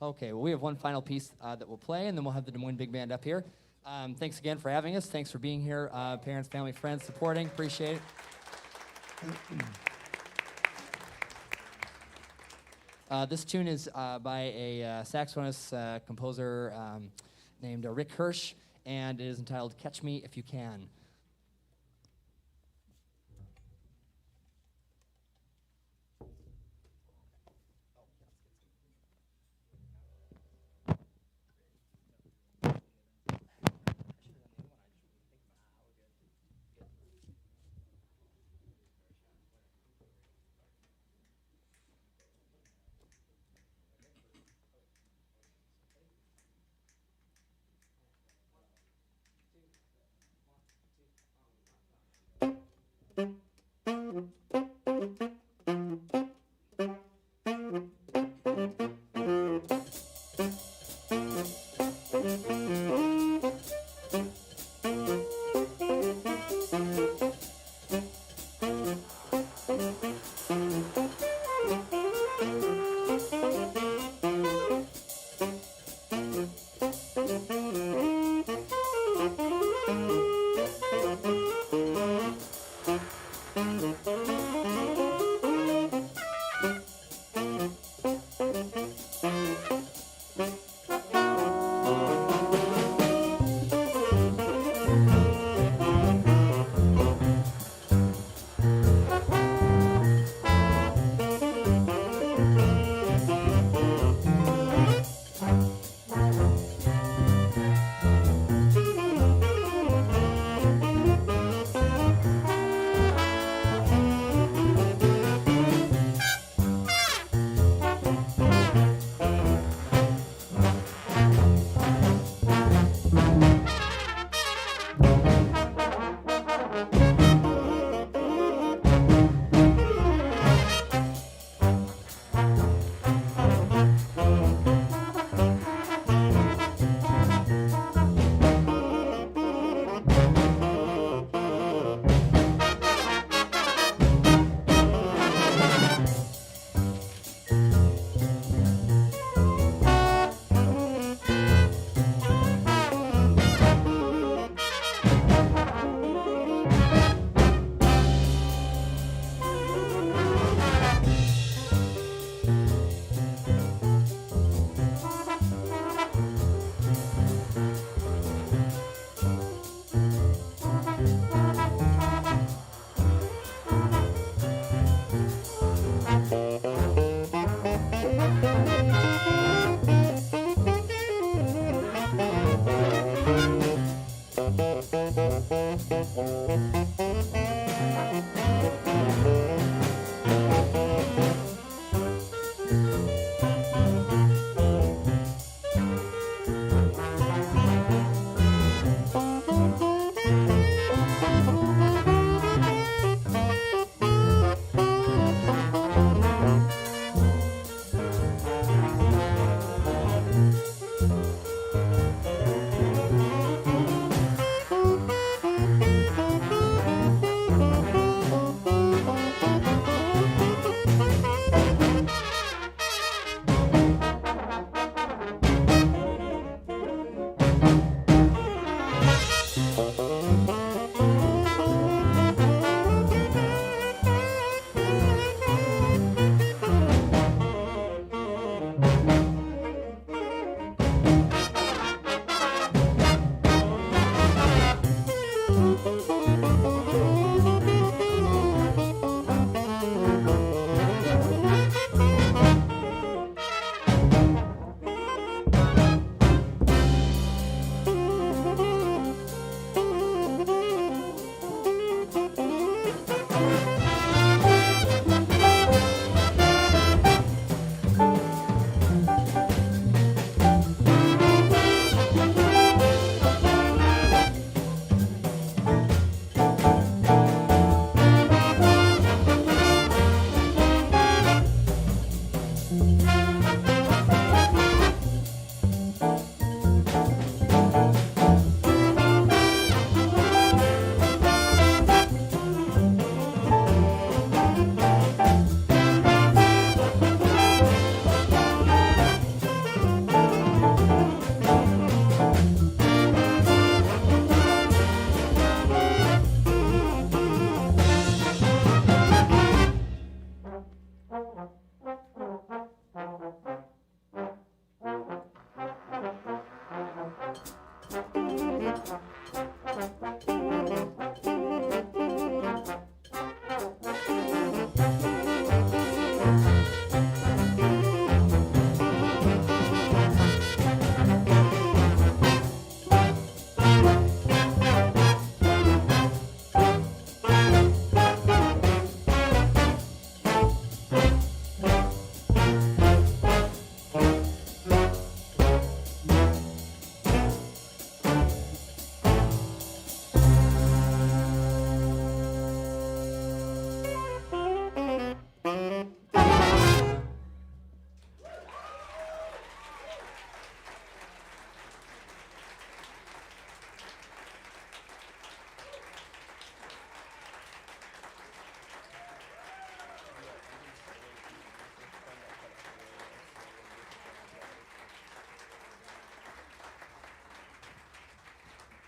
Okay, well, we have one final piece that we'll play, and then we'll have the Des Moines Big Band up here. Thanks again for having us. Thanks for being here, parents, family, friends, supporting. Appreciate it. This tune is by a saxophonist, composer named Rick Hirsch, and it is entitled Catch Me If You Can.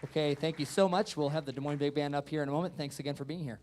Okay, thank you so much. We'll have the Des Moines Big Band up here in a moment. Thanks again for being here.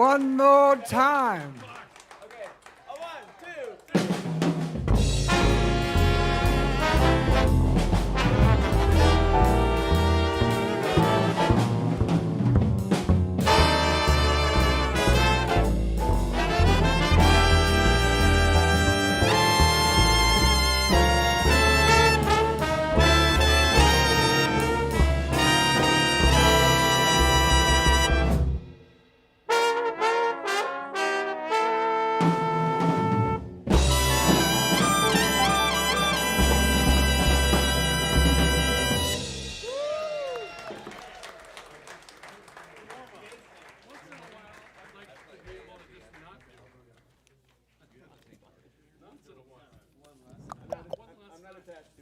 One more time. Okay. A 1, 2, 3.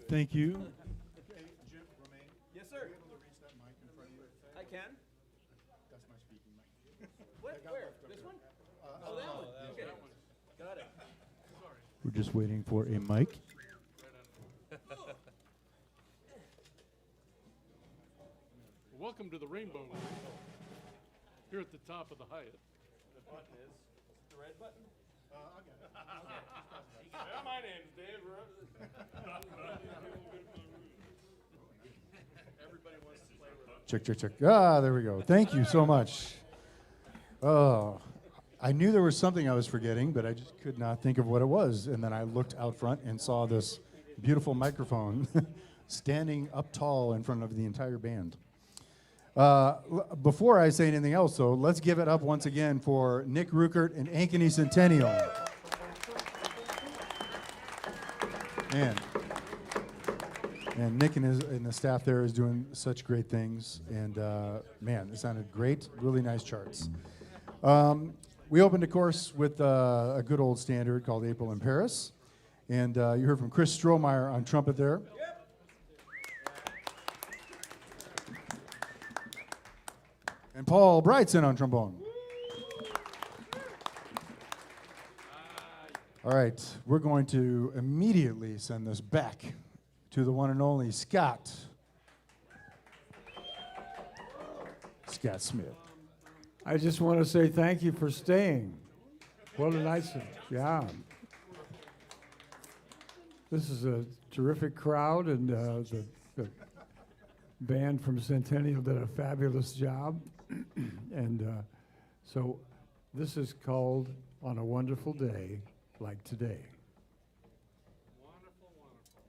Thank you. Yes, sir. I can. That's my speaking mic. What? Where? This one? Oh, that one. Okay. Got it. We're just waiting for a mic. Welcome to the Rainbow Room. Here at the top of the Hyatt. The button is the red button. Yeah, my name's Dave Rezek. Everybody wants to play with it. Check, check, check. Ah, there we go. Thank you so much. Oh, I knew there was something I was forgetting, but I just could not think of what it was. And then I looked out front and saw this beautiful microphone standing up tall in front of the entire band. Before I say anything else, though, let's give it up once again for Nick Ruckert and Ankeny Centennial. And Nick and the staff there is doing such great things. And man, it sounded great. Really nice charts. We opened, of course, with a good old standard called April in Paris. And you heard from Chris Strohmeyer on trumpet there. And Paul Brightson on trombone. All right, we're going to immediately send this back to the one and only Scott Smith. I just want to say thank you for staying. What a nice, yeah. This is a terrific crowd, and the band from Centennial did a fabulous job. And so this is called On a Wonderful Day Like Today. Wonderful, wonderful.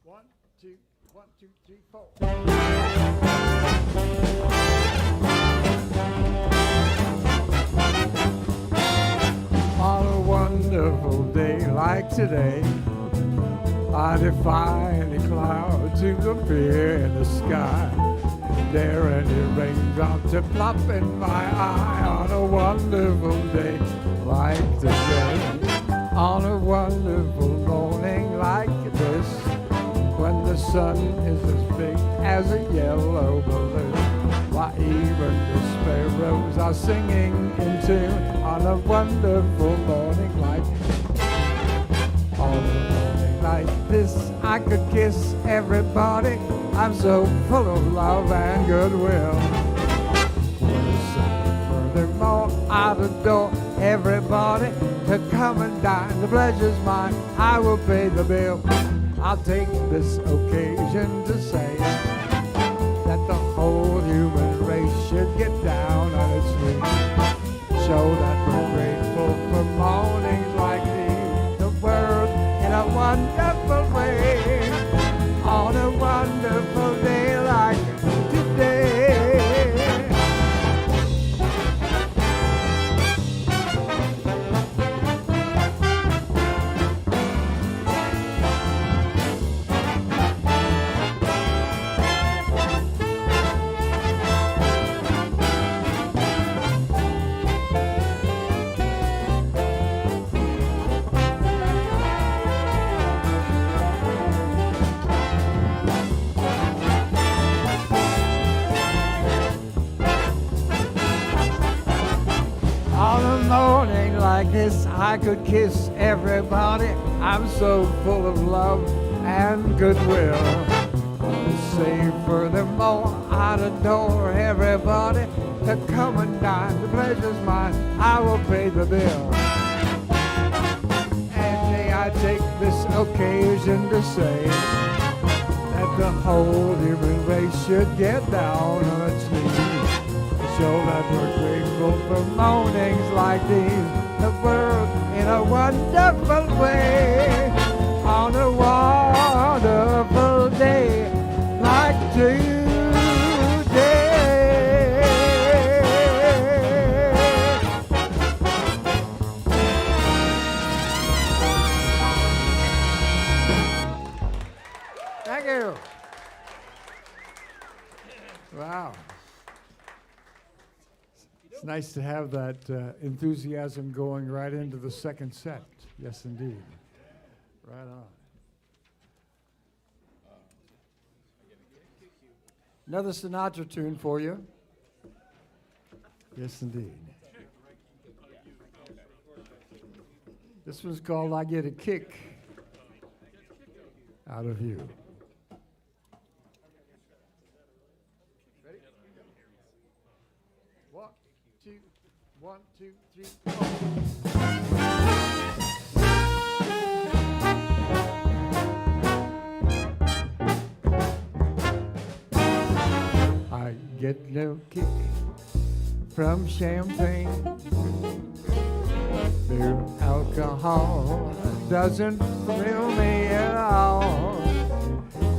1, 2, 1, 2, 3, 4. On a wonderful day like today, I defy any cloud to appear in the sky. Dare any raindrop to plop in my eye. On a wonderful day like today, on a wonderful morning like this, when the sun is as big as a yellow balloon, why even the sparrows are singing in tune. On a wonderful morning like on a morning like this, I could kiss everybody. I'm so full of love and goodwill. Furthermore, I adore everybody to come and dine. The pleasure's mine, I will pay the bill. I'll take this occasion to say that the whole human race should get down on its knees. Show that we're grateful for mornings like these. The world in a wonderful way. On a wonderful day like today. Morning like this, I could kiss everybody. I'm so full of love and goodwill. I say furthermore, I adore everybody to come and dine. The pleasure's mine, I will pay the bill. And may I take this occasion to say that the whole human race should get down on its knees, so that we're grateful for mornings like these, the world in a wonderful way, on a wonderful day like today. Thank you. Wow. It's nice to have that enthusiasm going right into the second set. Yes, indeed. Right on. Another Sinatra tune for you. Yes, indeed. This one's called I Get a Kick Out of You. One, two, three, four. I get no kick from champagne. Their alcohol doesn't thrill me at all.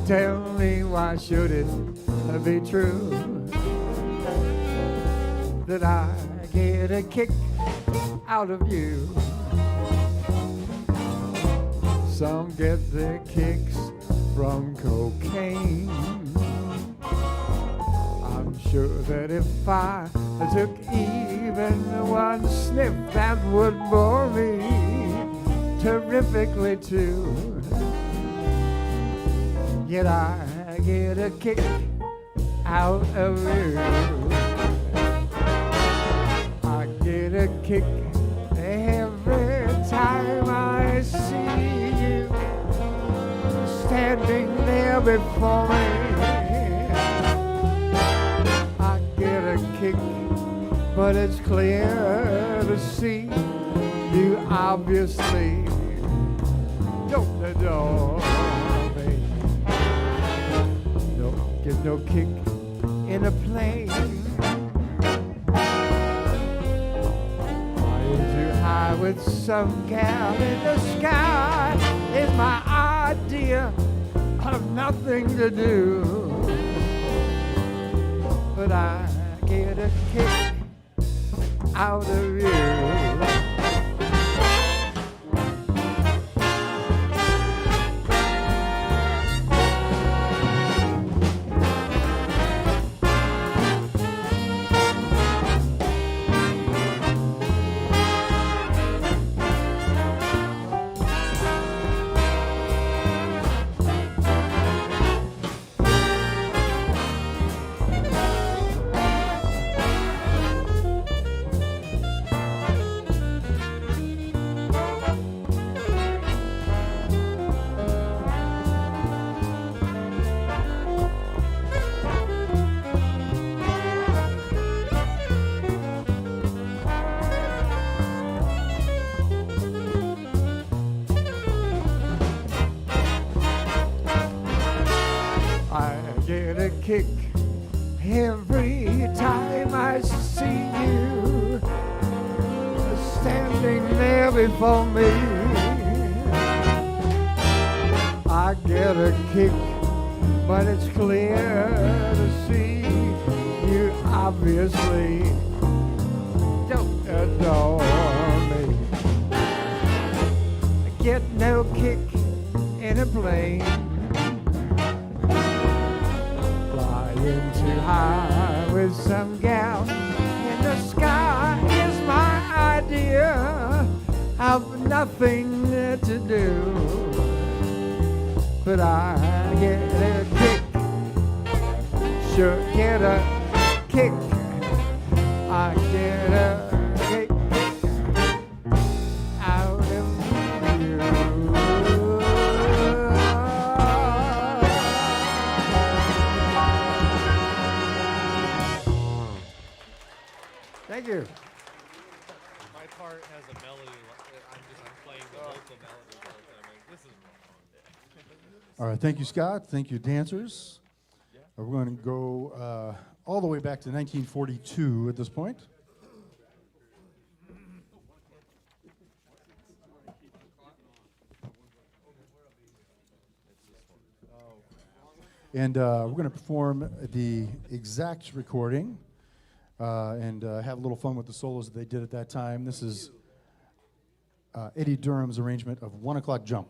Tell me, why should it be true that I get a kick out of you? Some get their kicks from cocaine. I'm sure that if I took even one sniff, that would bore me terrifically too. Yet I get a kick out of you. I get a kick every time I see you standing there before me. I get a kick, but it's clear to see you obviously don't adore me. Don't get no kick in a plane. With some gal in the sky is my idea of nothing to do. But I get a kick out of you. Kick every time I see you standing there before me. I get a kick, but it's clear to see you obviously don't adore me. I get no kick in a plane. Too high with some gal in the sky is my idea of nothing to do. But I get a kick, sure get a kick. I get a kick out of you. Thank you. My part has a melody. I'm playing the vocal melody all the time. Like, this is wrong. All right, thank you, Scott. Thank you, dancers. We're going to go all the way back to 1942 at this point. And we're going to perform the exact recording and have a little fun with the solos that they did at that time. This is Eddie Durham's arrangement of 1 O'Clock Jump.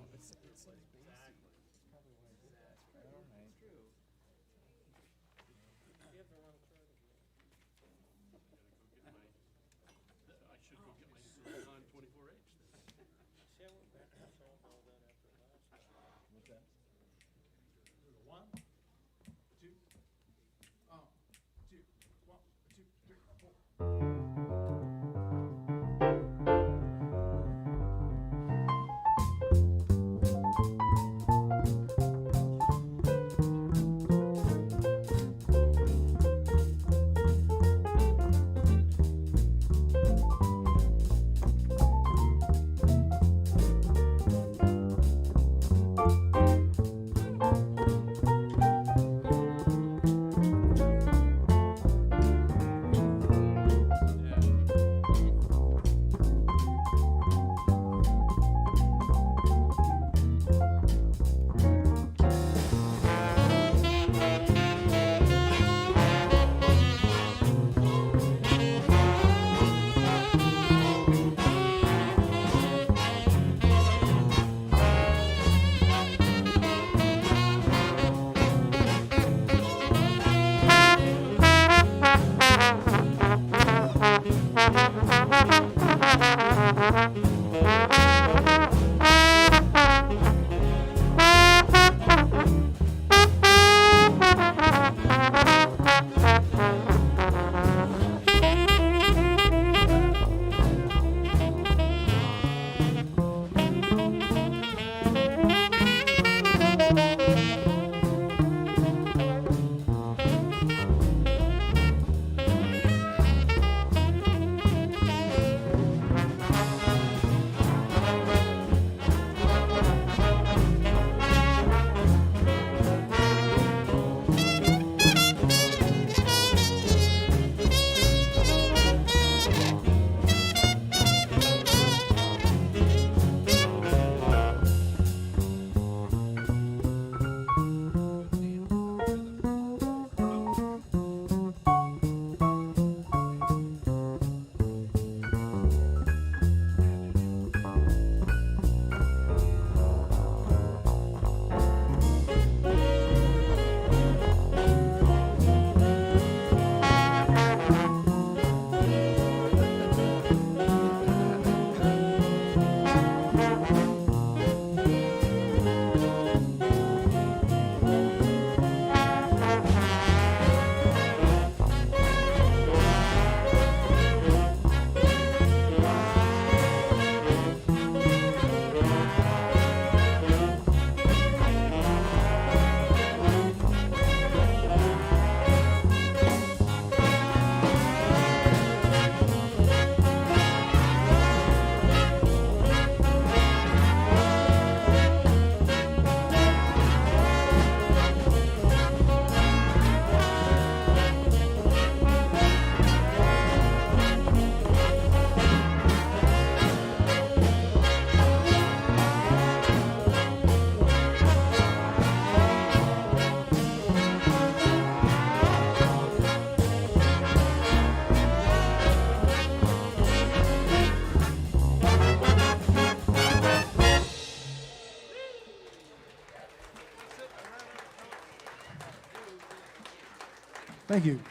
Thank you.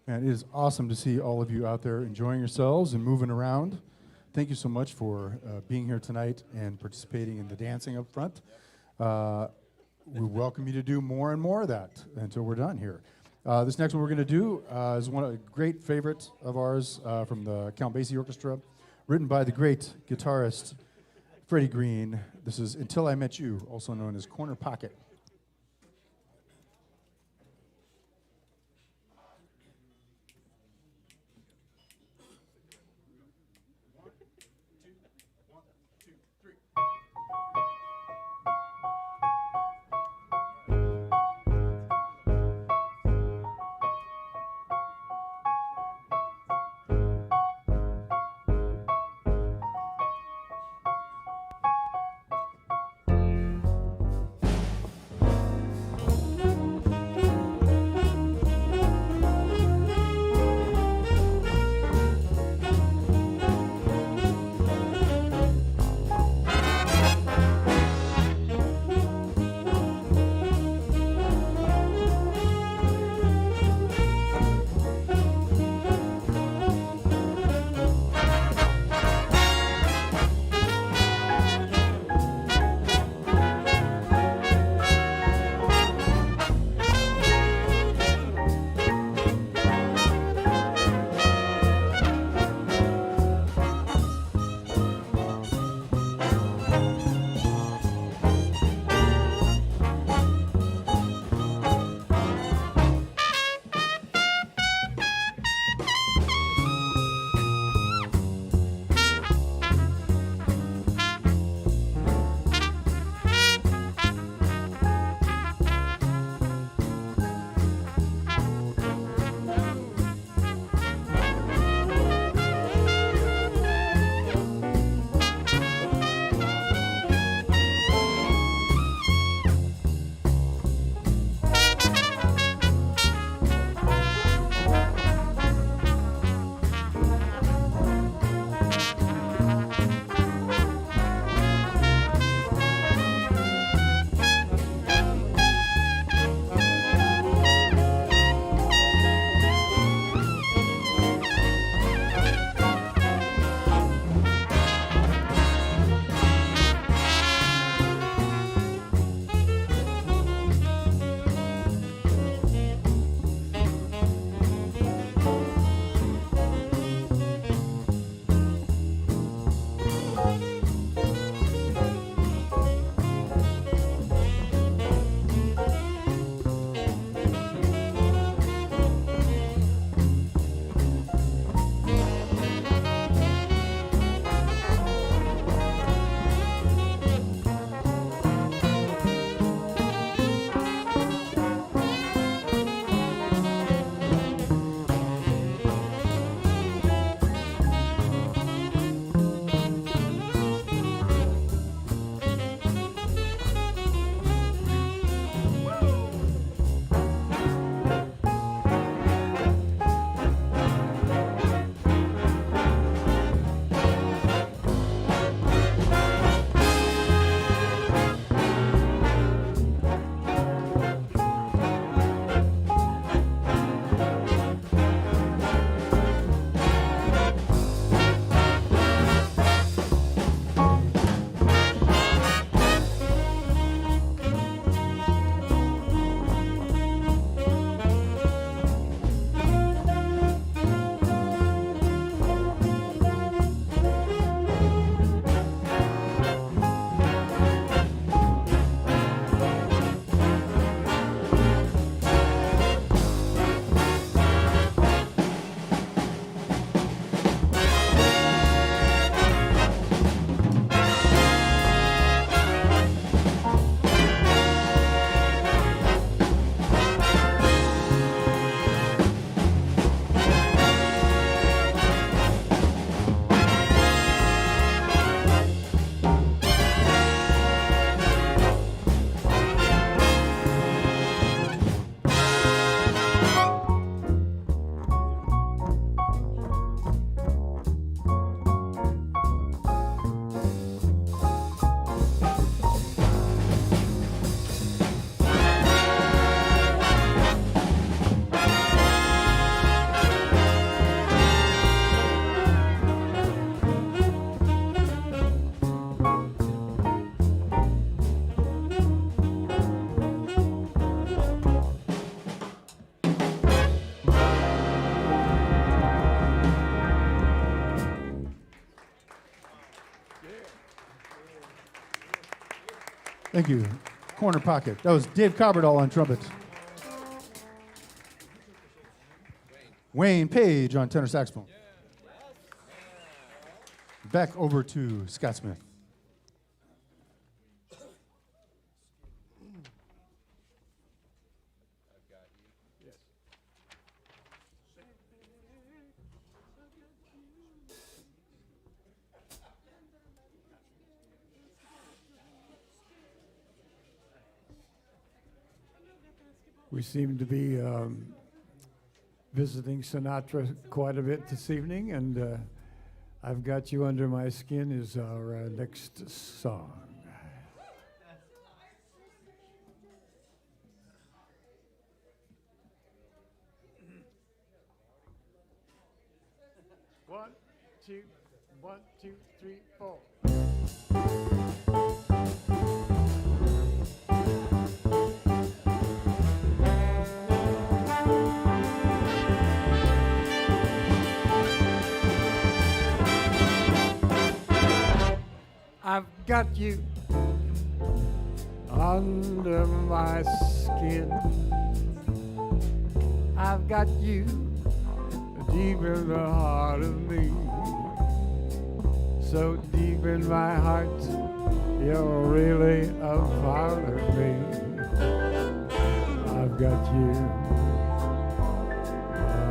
And it is awesome to see all of you out there enjoying yourselves and moving around. Thank you so much for being here tonight and participating in the dancing up front. We welcome you to do more and more of that until we're done here. This next one we're going to do is one of a great favorite of ours from the Count Basie Orchestra, written by the great guitarist Freddie Green. This is Until I Met You, also known as Corner Pocket. Thank you. Corner pocket. That was Dave Cobberdahl on trumpet. Wayne Page on tenor saxophone. Back over to Scott Smith. We seem to be visiting Sinatra quite a bit this evening, and I've Got You Under My Skin is our next song. One, two, three, four. I've got you under my skin. I've got you deep in the heart of me. So deep in my heart, you're really a part of me. I've got you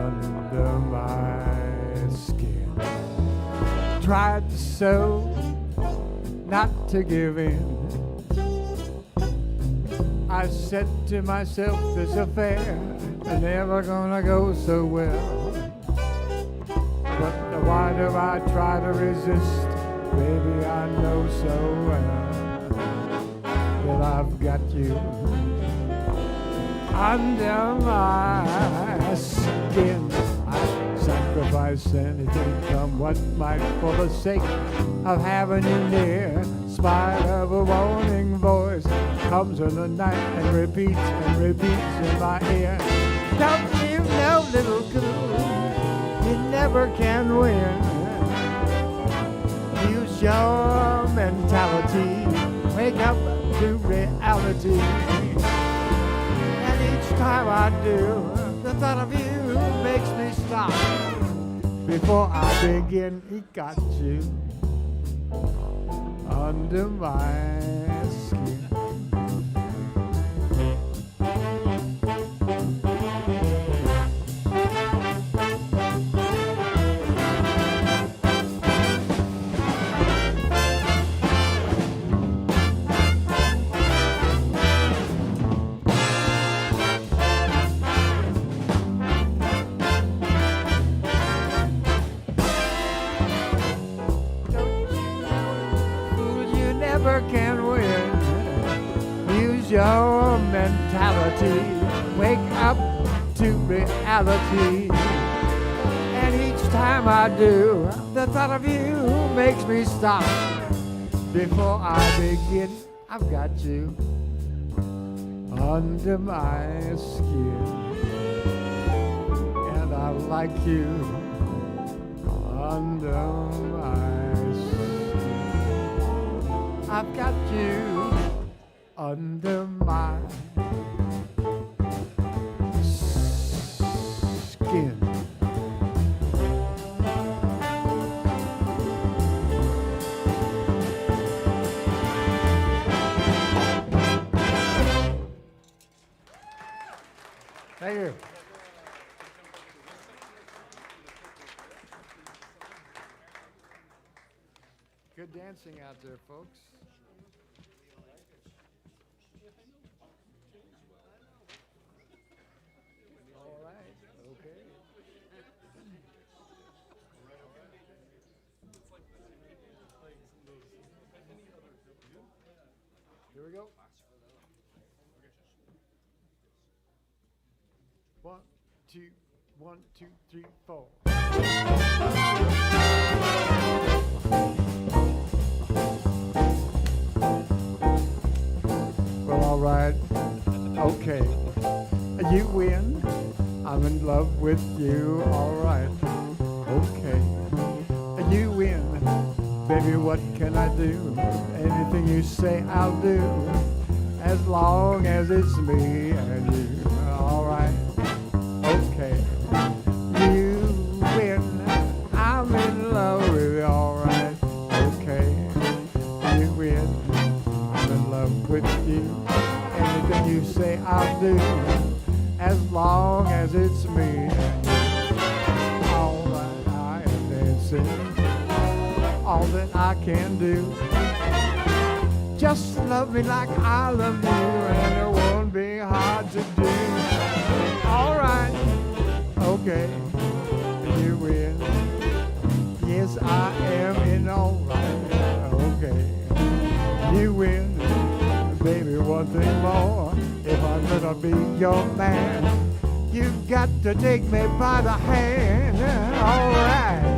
under my skin. Tried so not to give in. I said to myself, this affair is never gonna go so well. But why do I try to resist? Baby, I know so well that I've got you under my skin. I'd sacrifice anything, come what might, for the sake of having you near. Spite of a warning voice comes in the night and repeats in my ear. Don't you know, little girl, you never can win. Use your mentality, wake up to reality. And each time I do, the thought of you makes me stop. Before I begin, he got you under my skin. Can win. Use your mentality, wake up to reality. And each time I do, the thought of you makes me stop. Before I begin, I've got you under my skin. And I like you under my skin. I've got you under my skin. Thank you. Good dancing out there, folks. All right, okay. Here we go. 1, 2, 1, 2, 3, 4. Well, all right, okay. You win. I'm in love with you. All right, okay. You win. Baby, what can I do? Anything you say, I'll do. as long as it's me and you. All right, okay. You win, I'm in love with you. All right, okay. You win, I'm in love with you. Anything you say I'll do, as long as it's me and you. All right, I am dancing, all that I can do. Just love me like I love you, and it won't be hard to do. All right, okay, you win. Yes, I am in all right, okay. You win, baby, one thing more. If I'm gonna be your man, you've got to take me by the hand. All right.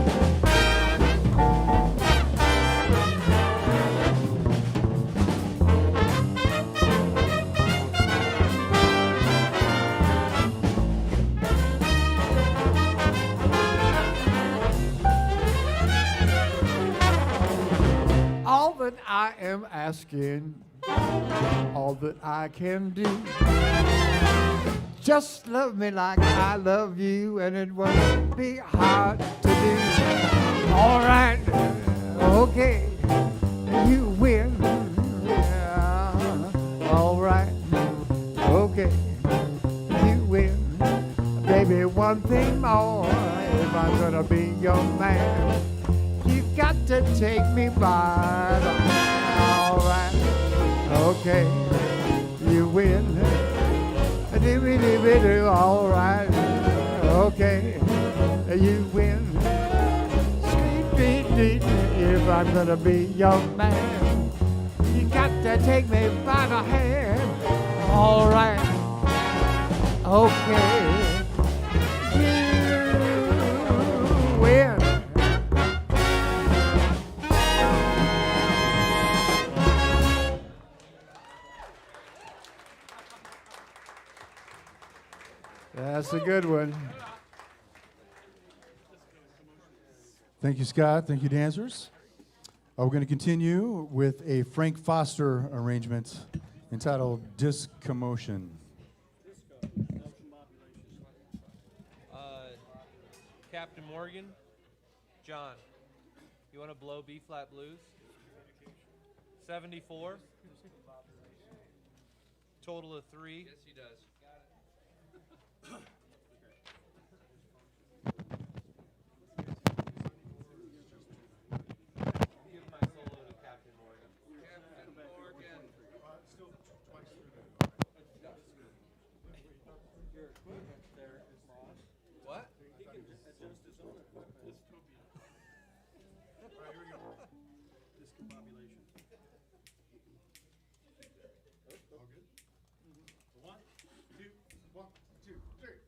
All that I am asking, all that I can do, just love me like I love you, and it won't be hard to do. All right, okay, you win. Yeah. All right, okay, you win. Baby, one thing more, if I'm gonna be your man, you've got to take me by the hand. All right, okay, you win. Do all right, okay, you win. Sweet beat, if I'm gonna be your man, you got to take me by the hand. All right, okay, you win. That's a good one. Thank you, Scott. Thank you, dancers. We're going to continue with a Frank Foster arrangement entitled Discommotion. Captain Morgan, John, you want to blow B flat blues? 74. Total of 3. Yes, he does. Give my solo to Captain Morgan. Captain Morgan. Still twice through your equipment there is wrong. What? He can just adjust his own equipment. All right, here we go. Discombobulation. All good? One, two, three.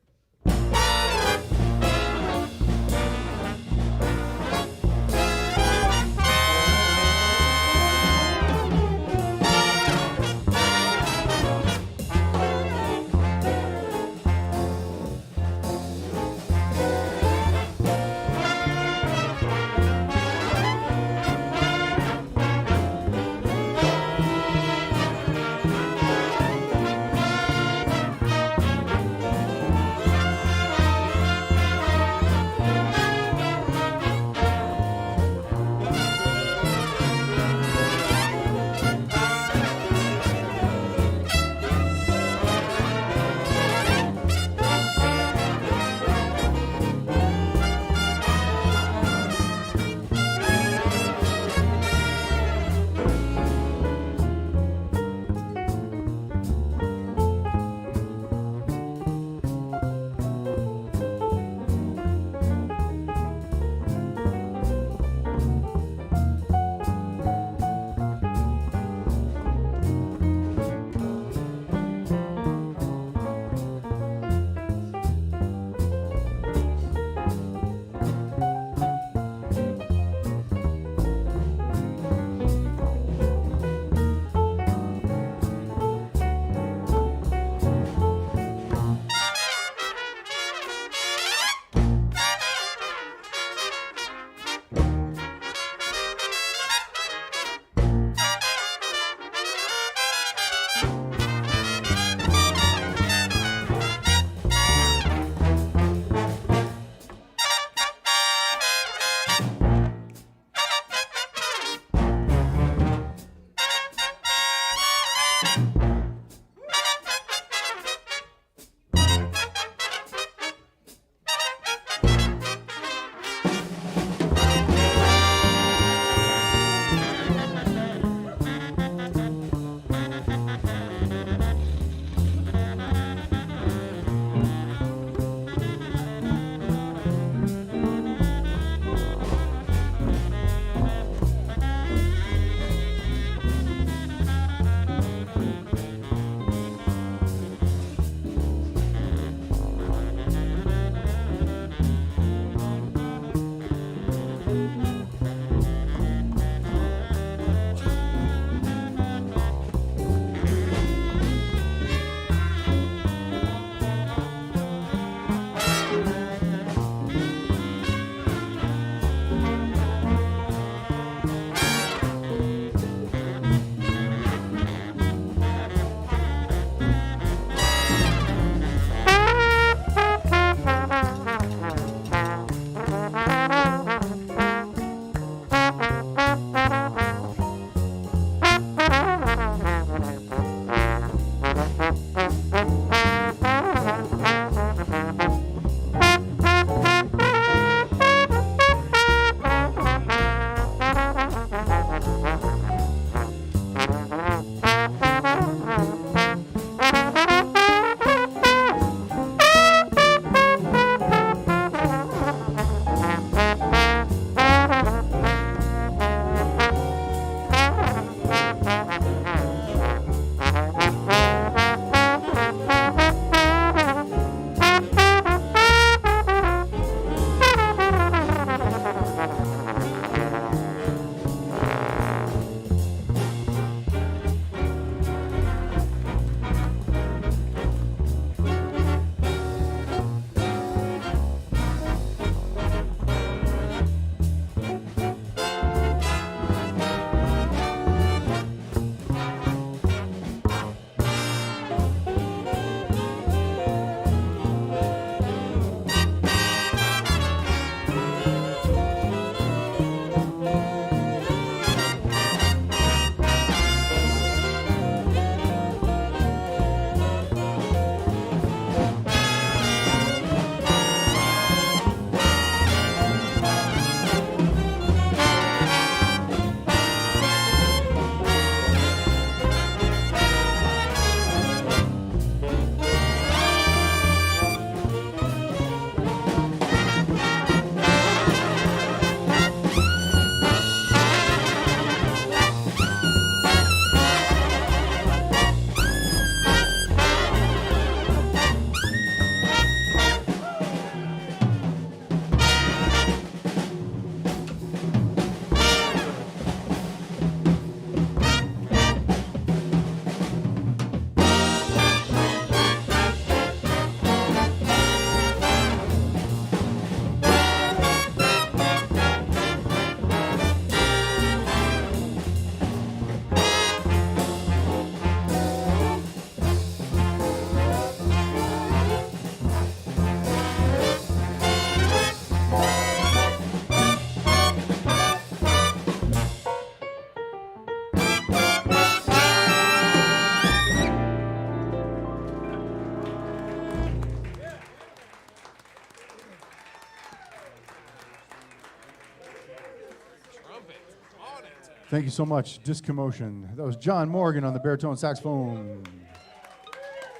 Thank you so much. Discommotion. That was John Morgan on the baritone saxophone.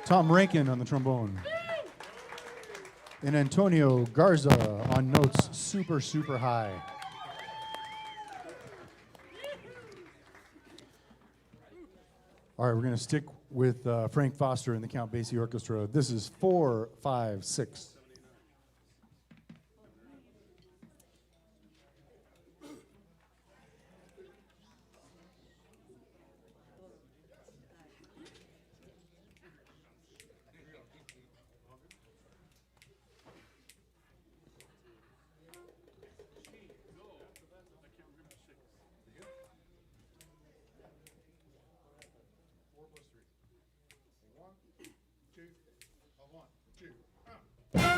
Tom Rankin on the trombone. And Antonio Garza on notes super, super high. All right, we're going to stick with Frank Foster and the Count Basie Orchestra. This is 4, 5, 6. One, two, 1, 2.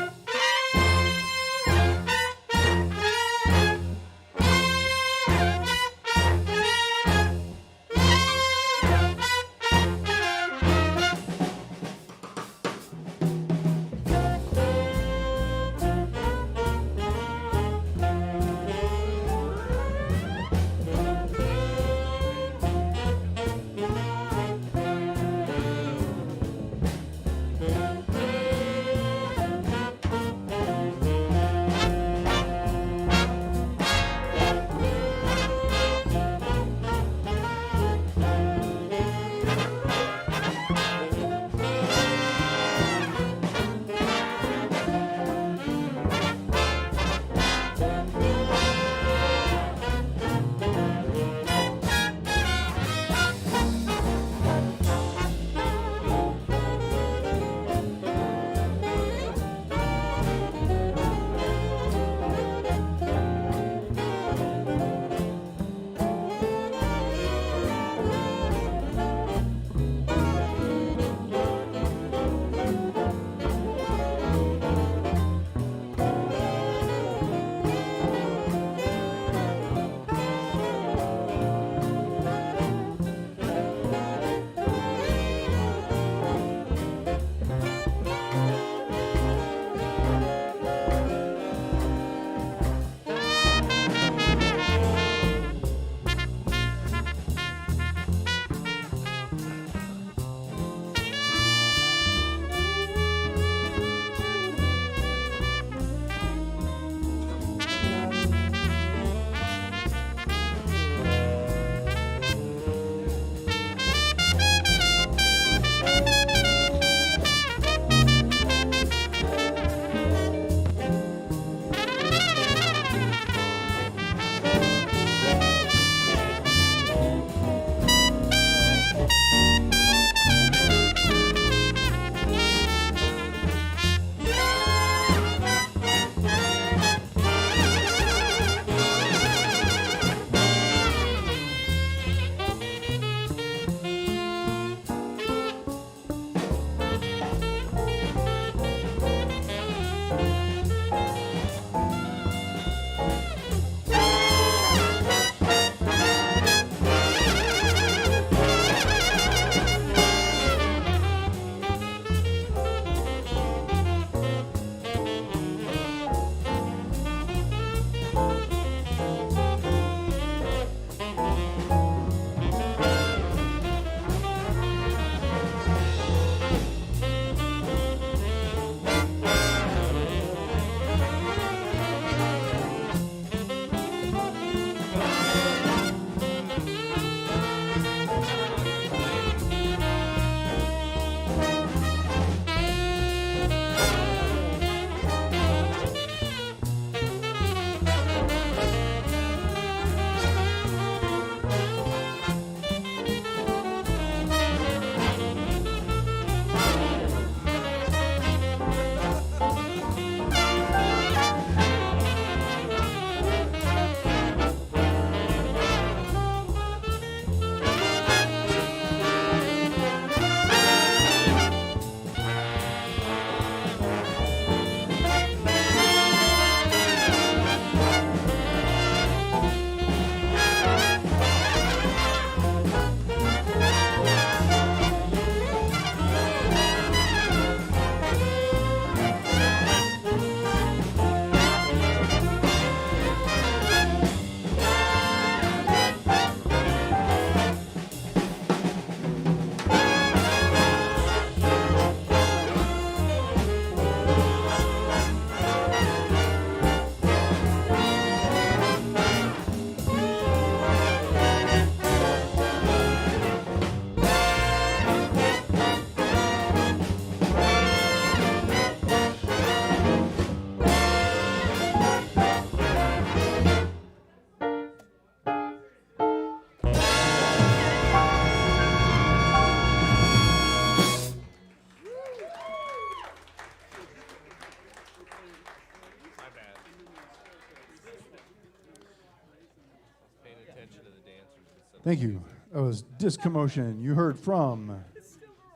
Thank you. That was Discommotion. You heard from,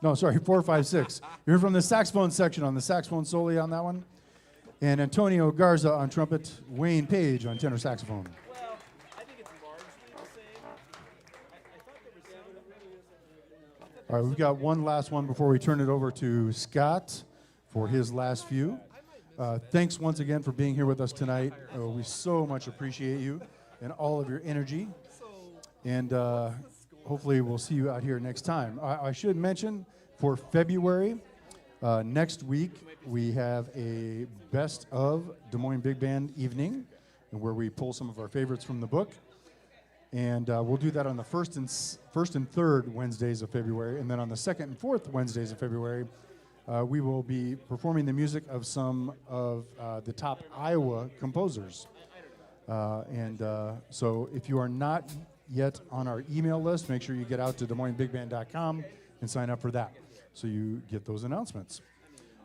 no, sorry, 456. You heard from the saxophone section on the saxophone solely on that one. And Antonio Garza on trumpet, Wayne Page on tenor saxophone. Well, I think it's largely the same. I thought there was some. All right, we've got one last one before we turn it over to Scott for his last few. Thanks once again for being here with us tonight. We so much appreciate you and all of your energy. And hopefully we'll see you out here next time. I should mention for February, next week, we have a best of Des Moines Big Band evening, where we pull some of our favorites from the book. And we'll do that on the first and third Wednesdays of February. And then on the second and fourth Wednesdays of February, we will be performing the music of some of the top Iowa composers. So if you are not yet on our email list, make sure you get out to DesMoinesBigBand.com and sign up for that so you get those announcements.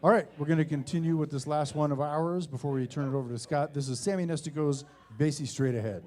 All right, we're going to continue with this last one of ours before we turn it over to Scott. This is Sammy Nestico's Basie Straight Ahead.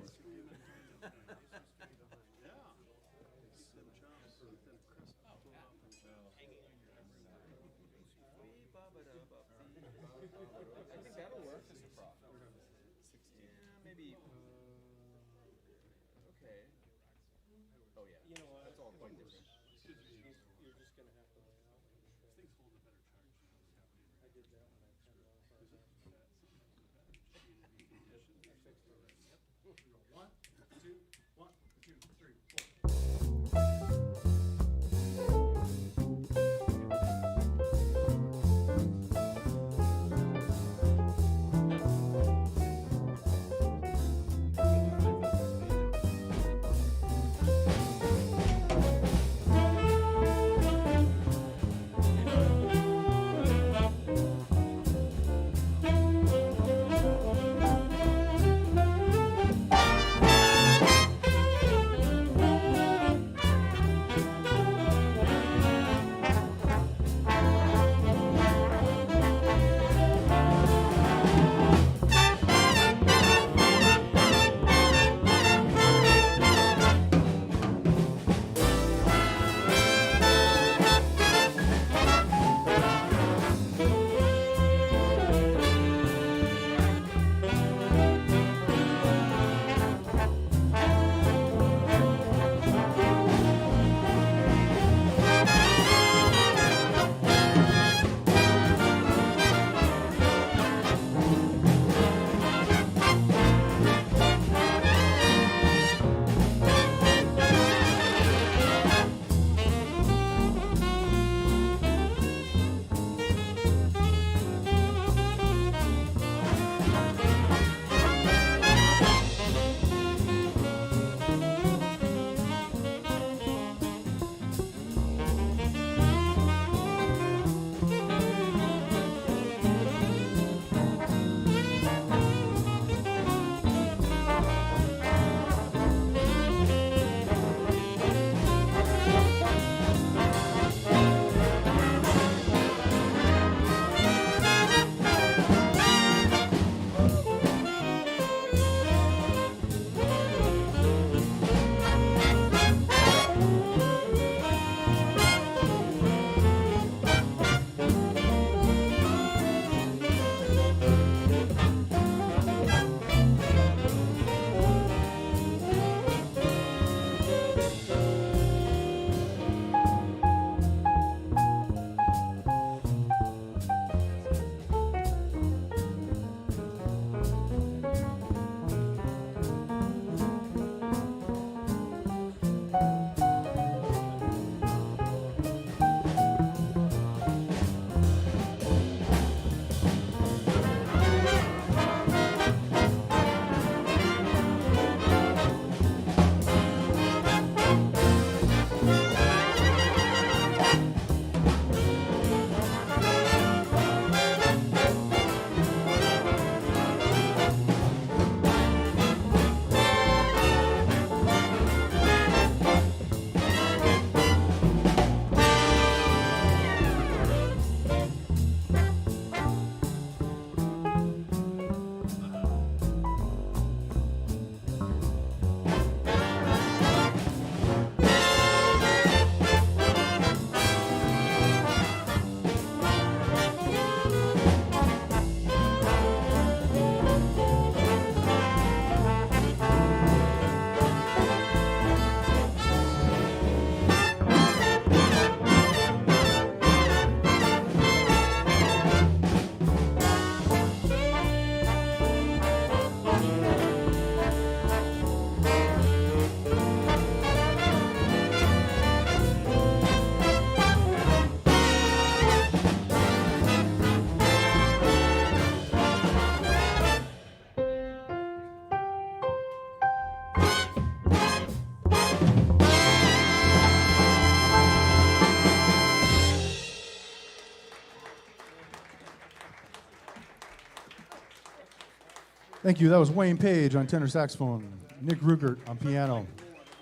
Thank you. That was Wayne Page on tenor saxophone, Nick Rugert on piano,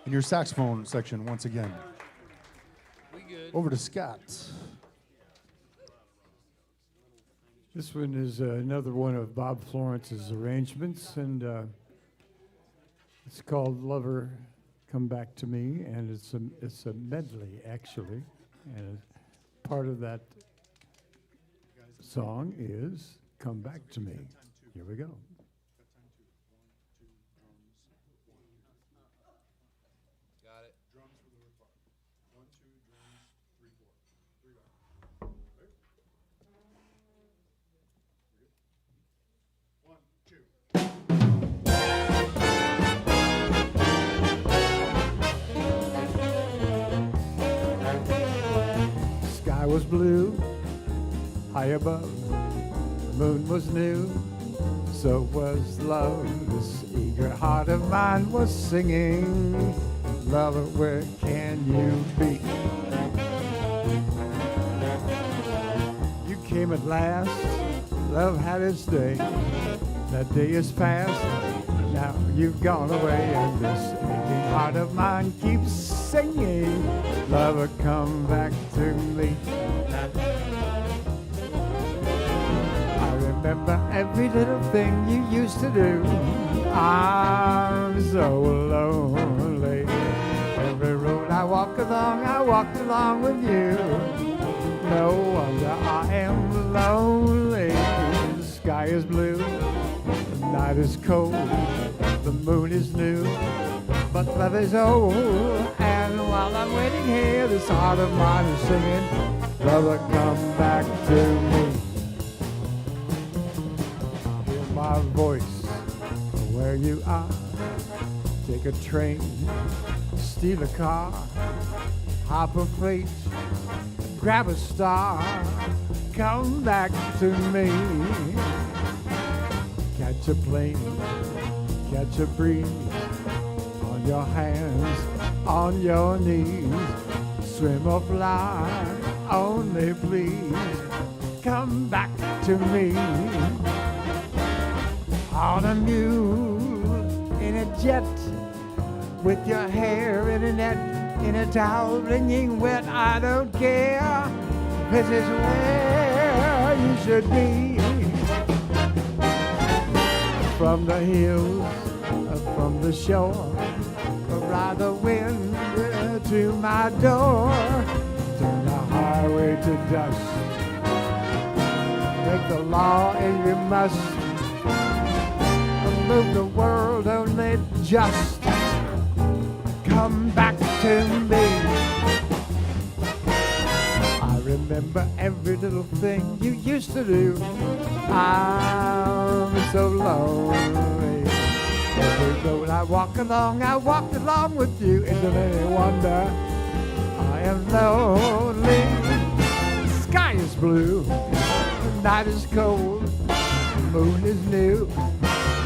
and your saxophone section once again. Over to Scott. This one is another one of Bob Florence's arrangements, and it's called "Lover, Come Back to Me," and it's a medley actually, and part of that song is "Come Back to Me." Here we go. Sky was blue, high above, the moon was new, so was love. This eager heart of mine was singing, lover, where can you be? You came at last, love had its day, that day is past, now you've gone away, and this aching heart of mine keeps singing, lover, come back to me. I remember every little thing you used to do. I'm so lonely. Every road I walked along with you. No wonder I am lonely. The sky is blue, the night is cold, the moon is new, but love is old. And while I'm waiting here, this heart of mine is singing, lover, come back to me. Hear my voice where you are. Take a train, steal a car, hop a freight, grab a star, come back to me. Catch a plane, catch a breeze, on your hands, on your knees, swim or fly, only please come back to me. On a mule, in a jet, with your hair in a net, in a towel wringing wet, I don't care, this is where you should be. From the hills, from the shore, ride the wind to my door, turn the highway to dust, break the law and you must, move the world only just, come back to me. I remember every little thing you used to do. I'm so lonely. Every road I walked along with you. Isn't any wonder I am lonely? The sky is blue, the night is cold, the moon is new,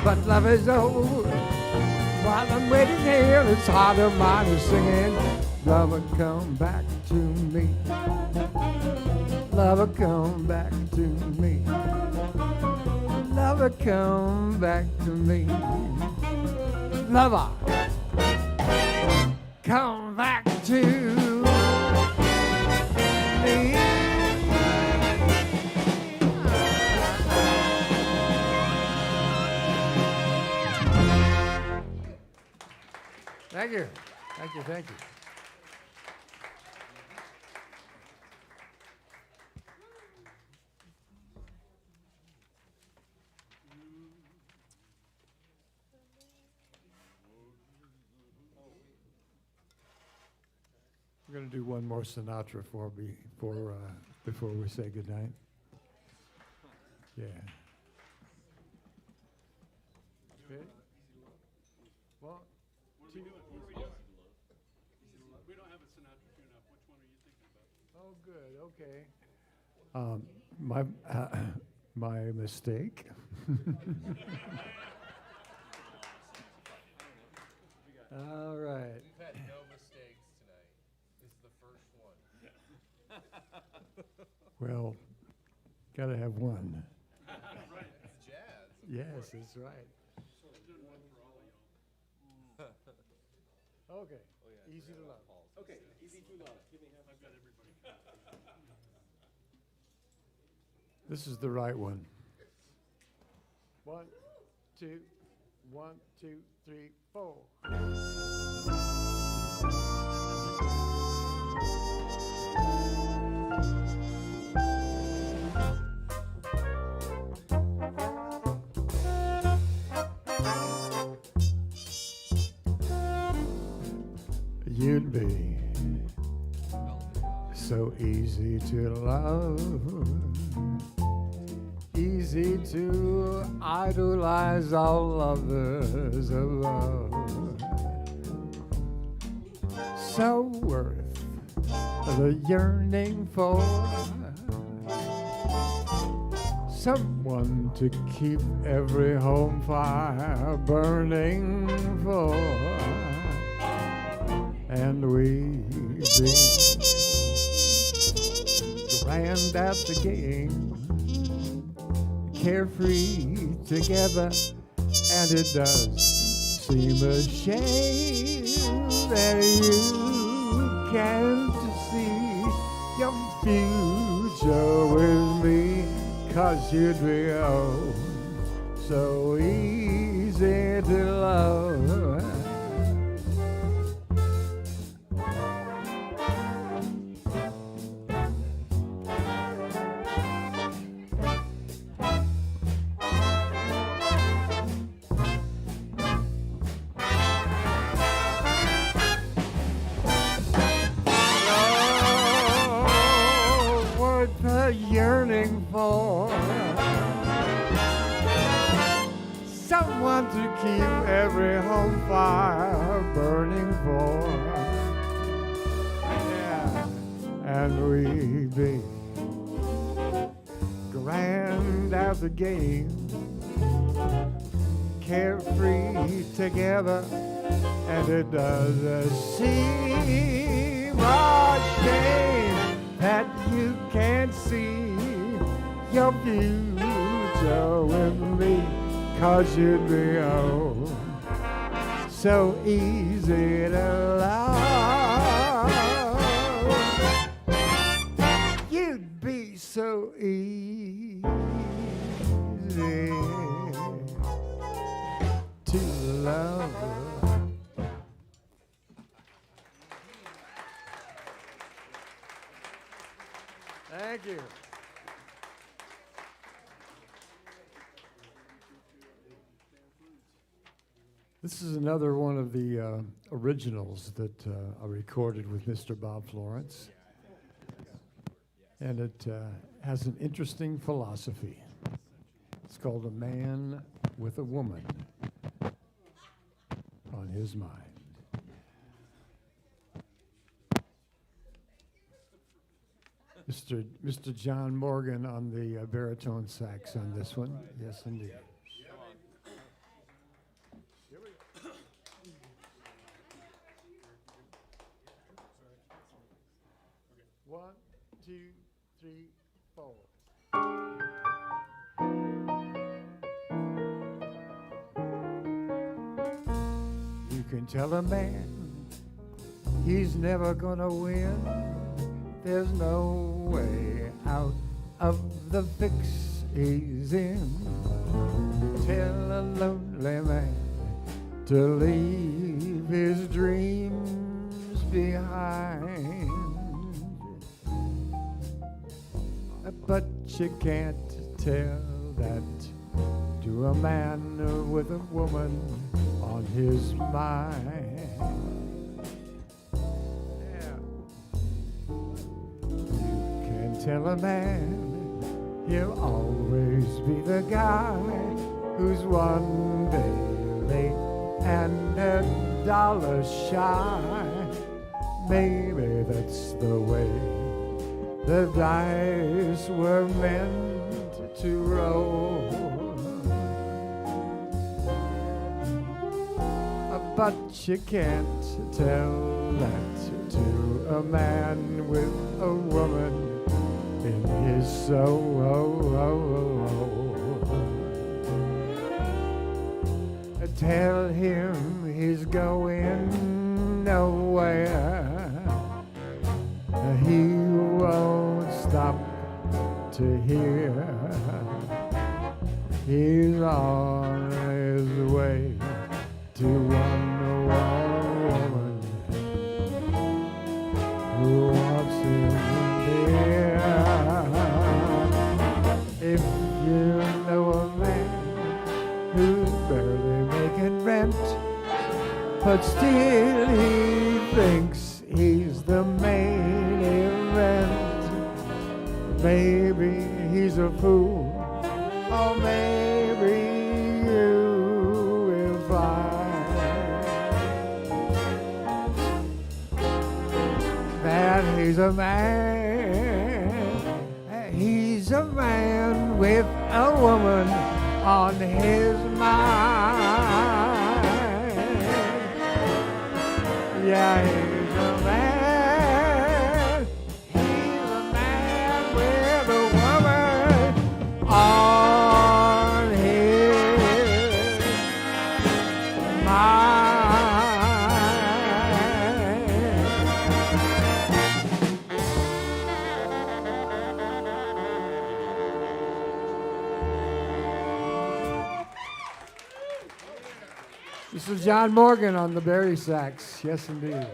but love is old. While I'm waiting here, this heart of mine is singing, lover, come back to me. Lover, come back to me. Lover, come back to me. Lover, come back to me. Thank you. Thank you. Thank you. We're going to do one more Sinatra before we say goodnight. Yeah. Okay. Well, We don't have a Sinatra tune-up. Which one are you thinking about? oh, good. Okay. My mistake. All right. We've had no mistakes tonight. This is the first one. Well, gotta have one. It's jazz. Yes, that's right. Okay, easy to love. Okay, easy to love. Give me half. I've got everybody. This is the right one. 1, 2, 1, 2, 3, 4. You'd be so easy to love, easy to idolize all lovers of love. So worth the yearning for someone to keep every home fire burning for. And we'd be grand at the game, carefree together, and it does seem a shame that you can't see your future with me, 'cause you'd be oh so easy to love. Yearning for someone to keep every home fire burning for. Yeah. And we be grand at the game, carefree together, and it does seem a shame that you can't see your future with me, 'cause you'd be oh so easy to love. You'd be so easy to love. Thank you. This is another one of the originals that I recorded with Mr. Bob Florence. And it has an interesting philosophy. It's called A Man with a Woman on His Mind. Mr. John Morgan on the baritone sax on this one. Yes, indeed. One, two, three, four. You can tell a man he's never gonna win. There's no way out of the fix he's in. Tell a lonely man to leave his dreams behind. But you can't tell that to a man with a woman on his mind. Tell a man he'll always be the guy who's one day late and $1 shy. Maybe that's the way the dice were meant to roll. But you can't tell that to a man with a woman in his soul. Tell him he's going to hear. He's on his way to Wonderwall woman who wants him near. If you know a man who's barely making rent, but still he thinks he's the main event, maybe he's a fool, or maybe you will find that he's a man with a woman on his mind. Yeah, he's a man with a woman on his mind. This is John Morgan on the Barry sax. Yes, indeed.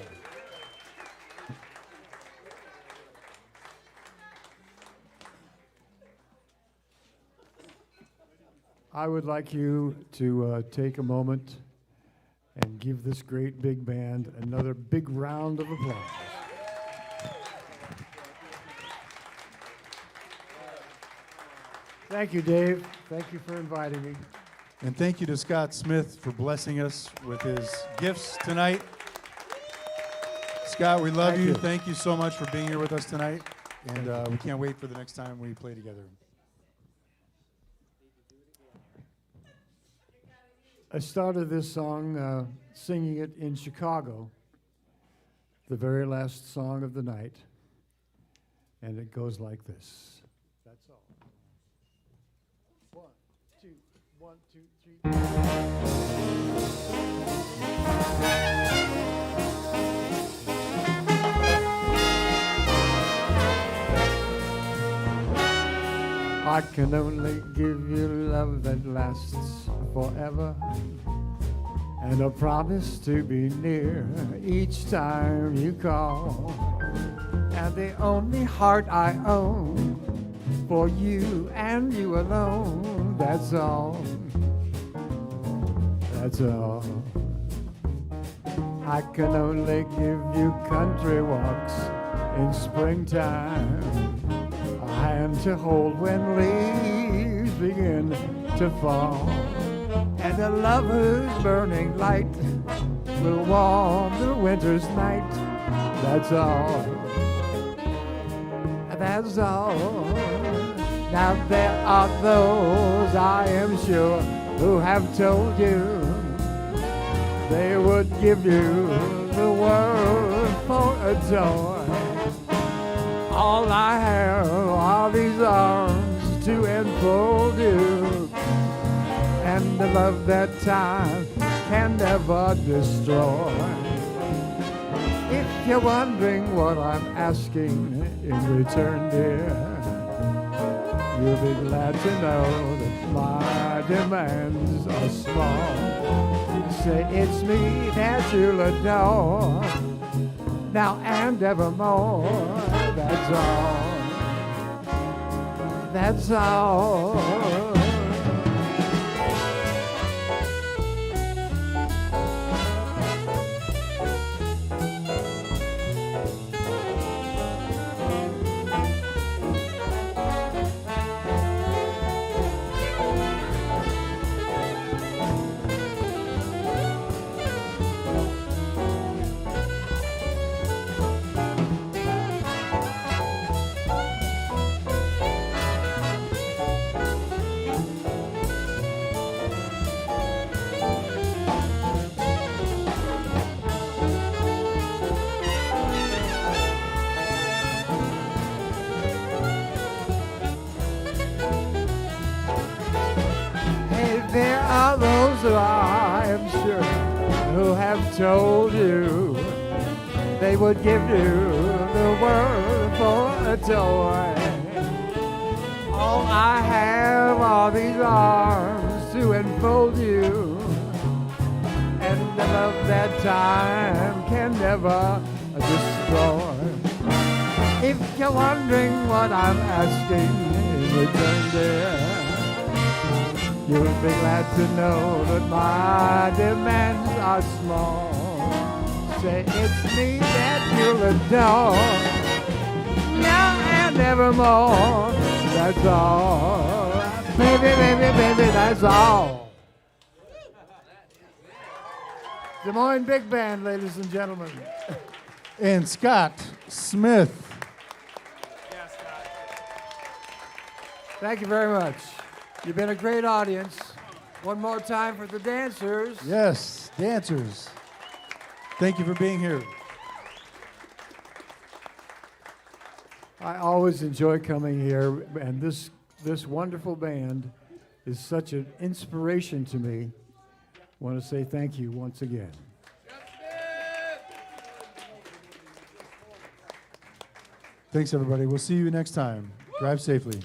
I would like you to take a moment and give this great big band another big round of applause. Thank you, Dave. Thank you for inviting me. And thank you to Scott Smith for blessing us with his gifts tonight. Scott, we love Thank you. you. Thank you so much for being here with us tonight. And we can't wait for the next time we play together. I started this song singing it in Chicago, the very last song of the night, and it goes like this. That's all. 1, 2, 1, 2, 3. I can only give you love that lasts forever, and a promise to be near each time you call. And the only heart I own for you and you alone, that's all. That's all. I can only give you country walks in springtime, a hand to hold when leaves begin to fall, and a love whose burning light will warm the winter's night. That's all. That's all. Now there are those, I am sure, who have told you they would give you the world for a toy. All I have are these arms to enfold you, and the love that time can never destroy. If you're wondering what I'm asking in return, dear, you'll be glad to know that my demands are small. Say it's me that you'll adore, now and evermore. That's all. That's all. There are those who I am sure who have told you they would give you the world for a toy. long I have all these arms to enfold you, and the love that time can never destroy. If you're wondering what I'm asking in return, dear, you'll be glad to know that my demands are small. Say it's me that you'll adore, now and evermore. That's all, baby, baby, baby, that's all. Des Moines Big Band, ladies and gentlemen. And Scott Smith. Thank you very much. You've been a great audience. One more time for the dancers. Yes, dancers. Thank you for being here. I always enjoy coming here, and this wonderful band is such an inspiration to me. I want to say thank you once again. Thanks, everybody. We'll see you next time. Drive safely.